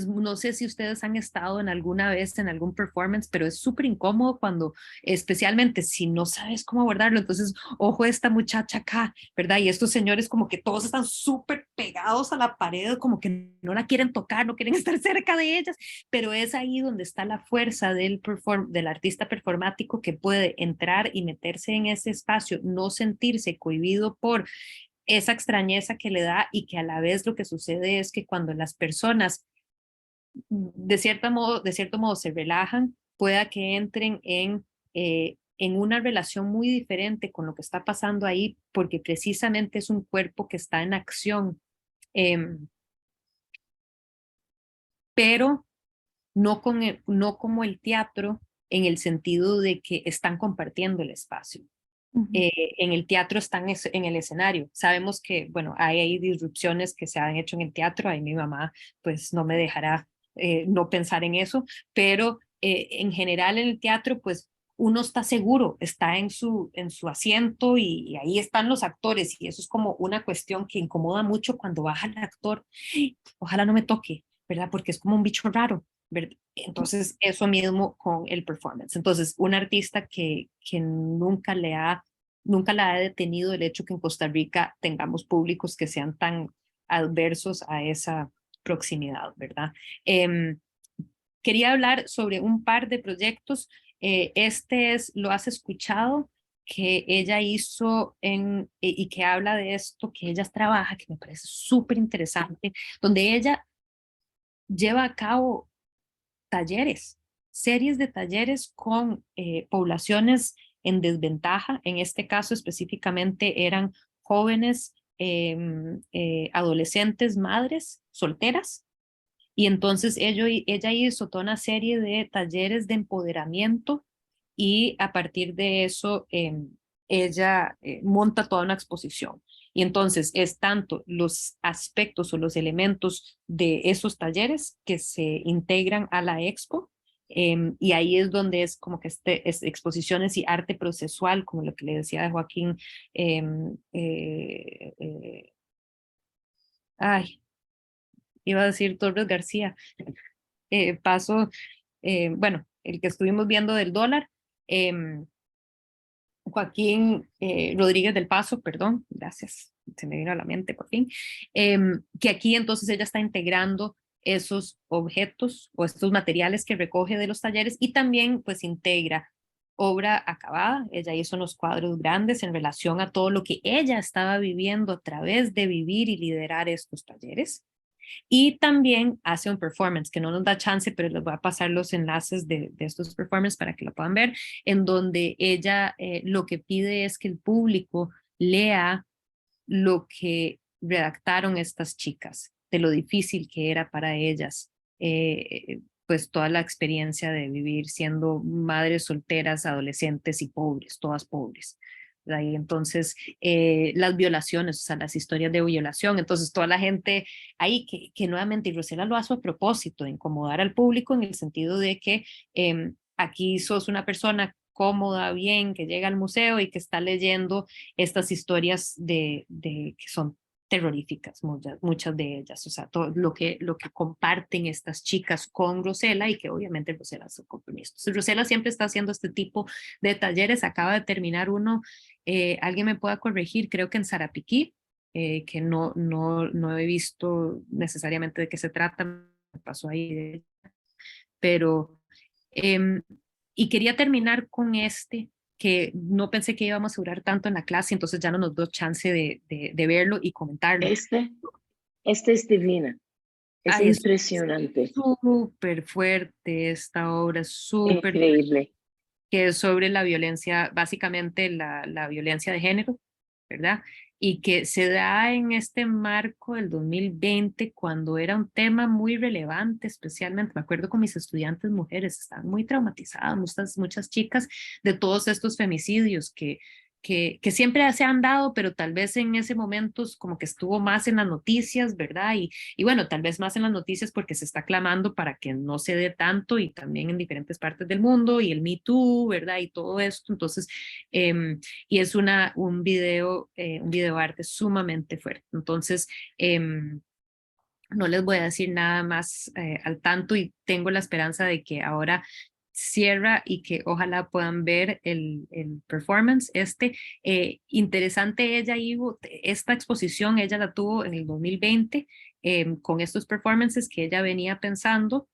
No sé si ustedes han estado en alguna vez en algún performance, pero es súper incómodo cuando, especialmente si no sabes cómo abordarlo. Entonces, ojo, esta muchacha acá, ¿verdad? Y estos señores como que todos están súper pegados a la pared, como que no la quieren tocar, no quieren estar cerca de ellas, pero es ahí donde está la fuerza del artista performático, que puede entrar y meterse en ese espacio, no sentirse cohibido por esa extrañeza que le da, y que a la vez lo que sucede es que cuando las personas de cierto modo se relajan, pueda que entren en una relación muy diferente con lo que está pasando ahí, porque precisamente es un cuerpo que está en acción, pero no como el teatro, en el sentido de que están compartiendo el espacio. En el teatro están en el escenario. Sabemos que, bueno, hay disrupciones que se han hecho en el teatro. Ahí mi mamá pues no me dejará no pensar en eso, pero en general en el teatro pues uno está seguro, está en su asiento, y ahí están los actores, y eso es como una cuestión que incomoda mucho cuando baja el actor. Ojalá no me toque, ¿verdad? Porque es como un bicho raro, Entonces, eso mismo con el performance. Entonces, un artista que nunca la ha detenido el hecho que en Costa Rica tengamos públicos que sean tan adversos a esa proximidad, ¿verdad? Quería hablar sobre un par de proyectos. Lo has escuchado, que ella hizo y que habla de esto, que ella trabaja, que me parece súper interesante, donde ella lleva a cabo talleres, series de talleres con poblaciones en desventaja. En este caso específicamente eran jóvenes, adolescentes, madres solteras. Y entonces ella hizo toda una serie de talleres de empoderamiento y a partir de eso ella monta toda una exposición. Y entonces es tanto los aspectos o los elementos de esos talleres que se integran a la expo, y ahí es donde es como que exposiciones y arte procesual, como lo que le decía de Joaquín. Ay, iba a decir Torres García. Bueno, el que estuvimos viendo del dólar, Joaquín Rodríguez del Paso, perdón, gracias, se me vino a la mente por fin, que aquí entonces ella está integrando esos objetos o estos materiales que recoge de los talleres y también pues integra obra acabada. Ella hizo unos cuadros grandes en relación a todo lo que ella estaba viviendo a través de vivir y liderar estos talleres. Y también hace un performance que no nos da chance, pero les voy a pasar los enlaces de estos performances para que lo puedan ver, en donde ella lo que pide es que el público lea lo que redactaron estas chicas, de lo difícil que era para ellas, pues toda la experiencia de vivir siendo madres solteras, adolescentes y pobres, todas pobres. Y entonces las violaciones, o sea, las historias de violación, entonces toda la gente ahí que nuevamente, y Rosela lo hace a propósito, de incomodar al público en el sentido de que aquí sos una persona cómoda, bien, que llega al museo y que está leyendo estas historias que son terroríficas, muchas de ellas, o sea, todo lo que comparten estas chicas con Rosela y que obviamente Rosela se compromiso. Entonces, Rosela siempre está haciendo este tipo de talleres, acaba de terminar uno, alguien me pueda corregir, creo que en Sarapiquí, que no he visto necesariamente de qué se trata, me pasó ahí, pero, y quería terminar con que no pensé que íbamos a durar tanto en la clase, entonces ya no nos dio chance de verlo y comentarlo. Este es divina, es impresionante. Es súper fuerte esta obra, súper increíble. Que es sobre la violencia, básicamente la violencia de género, ¿verdad? Y que se da en este marco del 2020, cuando era un tema muy relevante, especialmente, me acuerdo con mis estudiantes mujeres, estaban muy traumatizadas, muchas chicas, de todos estos femicidios que siempre se han dado, pero tal vez en ese momento como que estuvo más en las noticias, ¿verdad? Y bueno, tal vez más en las noticias porque se está clamando para que no se dé tanto y también en diferentes partes del mundo y el Me Too, ¿verdad? Y todo esto. Entonces, y es un video arte sumamente fuerte. Entonces, no les voy a decir nada más al tanto y tengo la esperanza de que ahora cierra y que ojalá puedan ver el performance. Interesante, esta exposición ella la tuvo en el 2020 con estos performances que ella venía pensando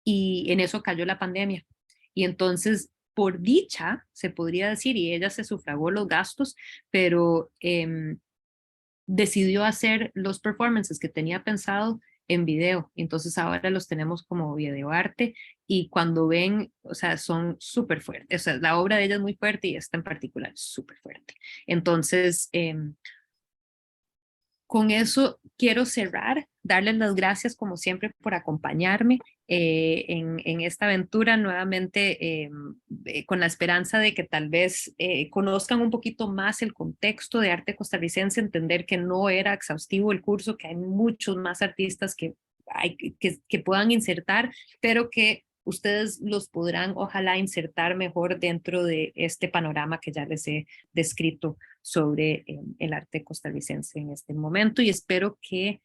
y en eso cayó la pandemia. Y entonces, por dicha, se podría decir, y ella se sufragó los gastos, pero decidió hacer los performances que tenía pensado en video. Entonces ahora los tenemos como videoarte y cuando ven, o sea, son súper fuertes. O sea, la obra de ella es muy fuerte y esta en particular es súper fuerte. Entonces, con eso quiero cerrar, darles las gracias como siempre por acompañarme en esta aventura nuevamente, con la esperanza de que tal vez conozcan un poquito más el contexto de arte costarricense, entender que no era exhaustivo el curso, que hay muchos más artistas que puedan insertar, pero que ustedes los podrán ojalá insertar mejor dentro de este panorama que ya les he descrito sobre el arte costarricense en este momento, y espero que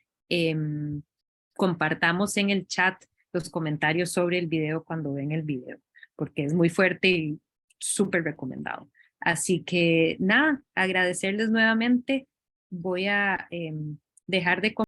compartamos en el chat los comentarios sobre el video cuando ven el video, porque es muy fuerte y súper recomendado. Así que nada, agradecerles nuevamente. Voy a dejar de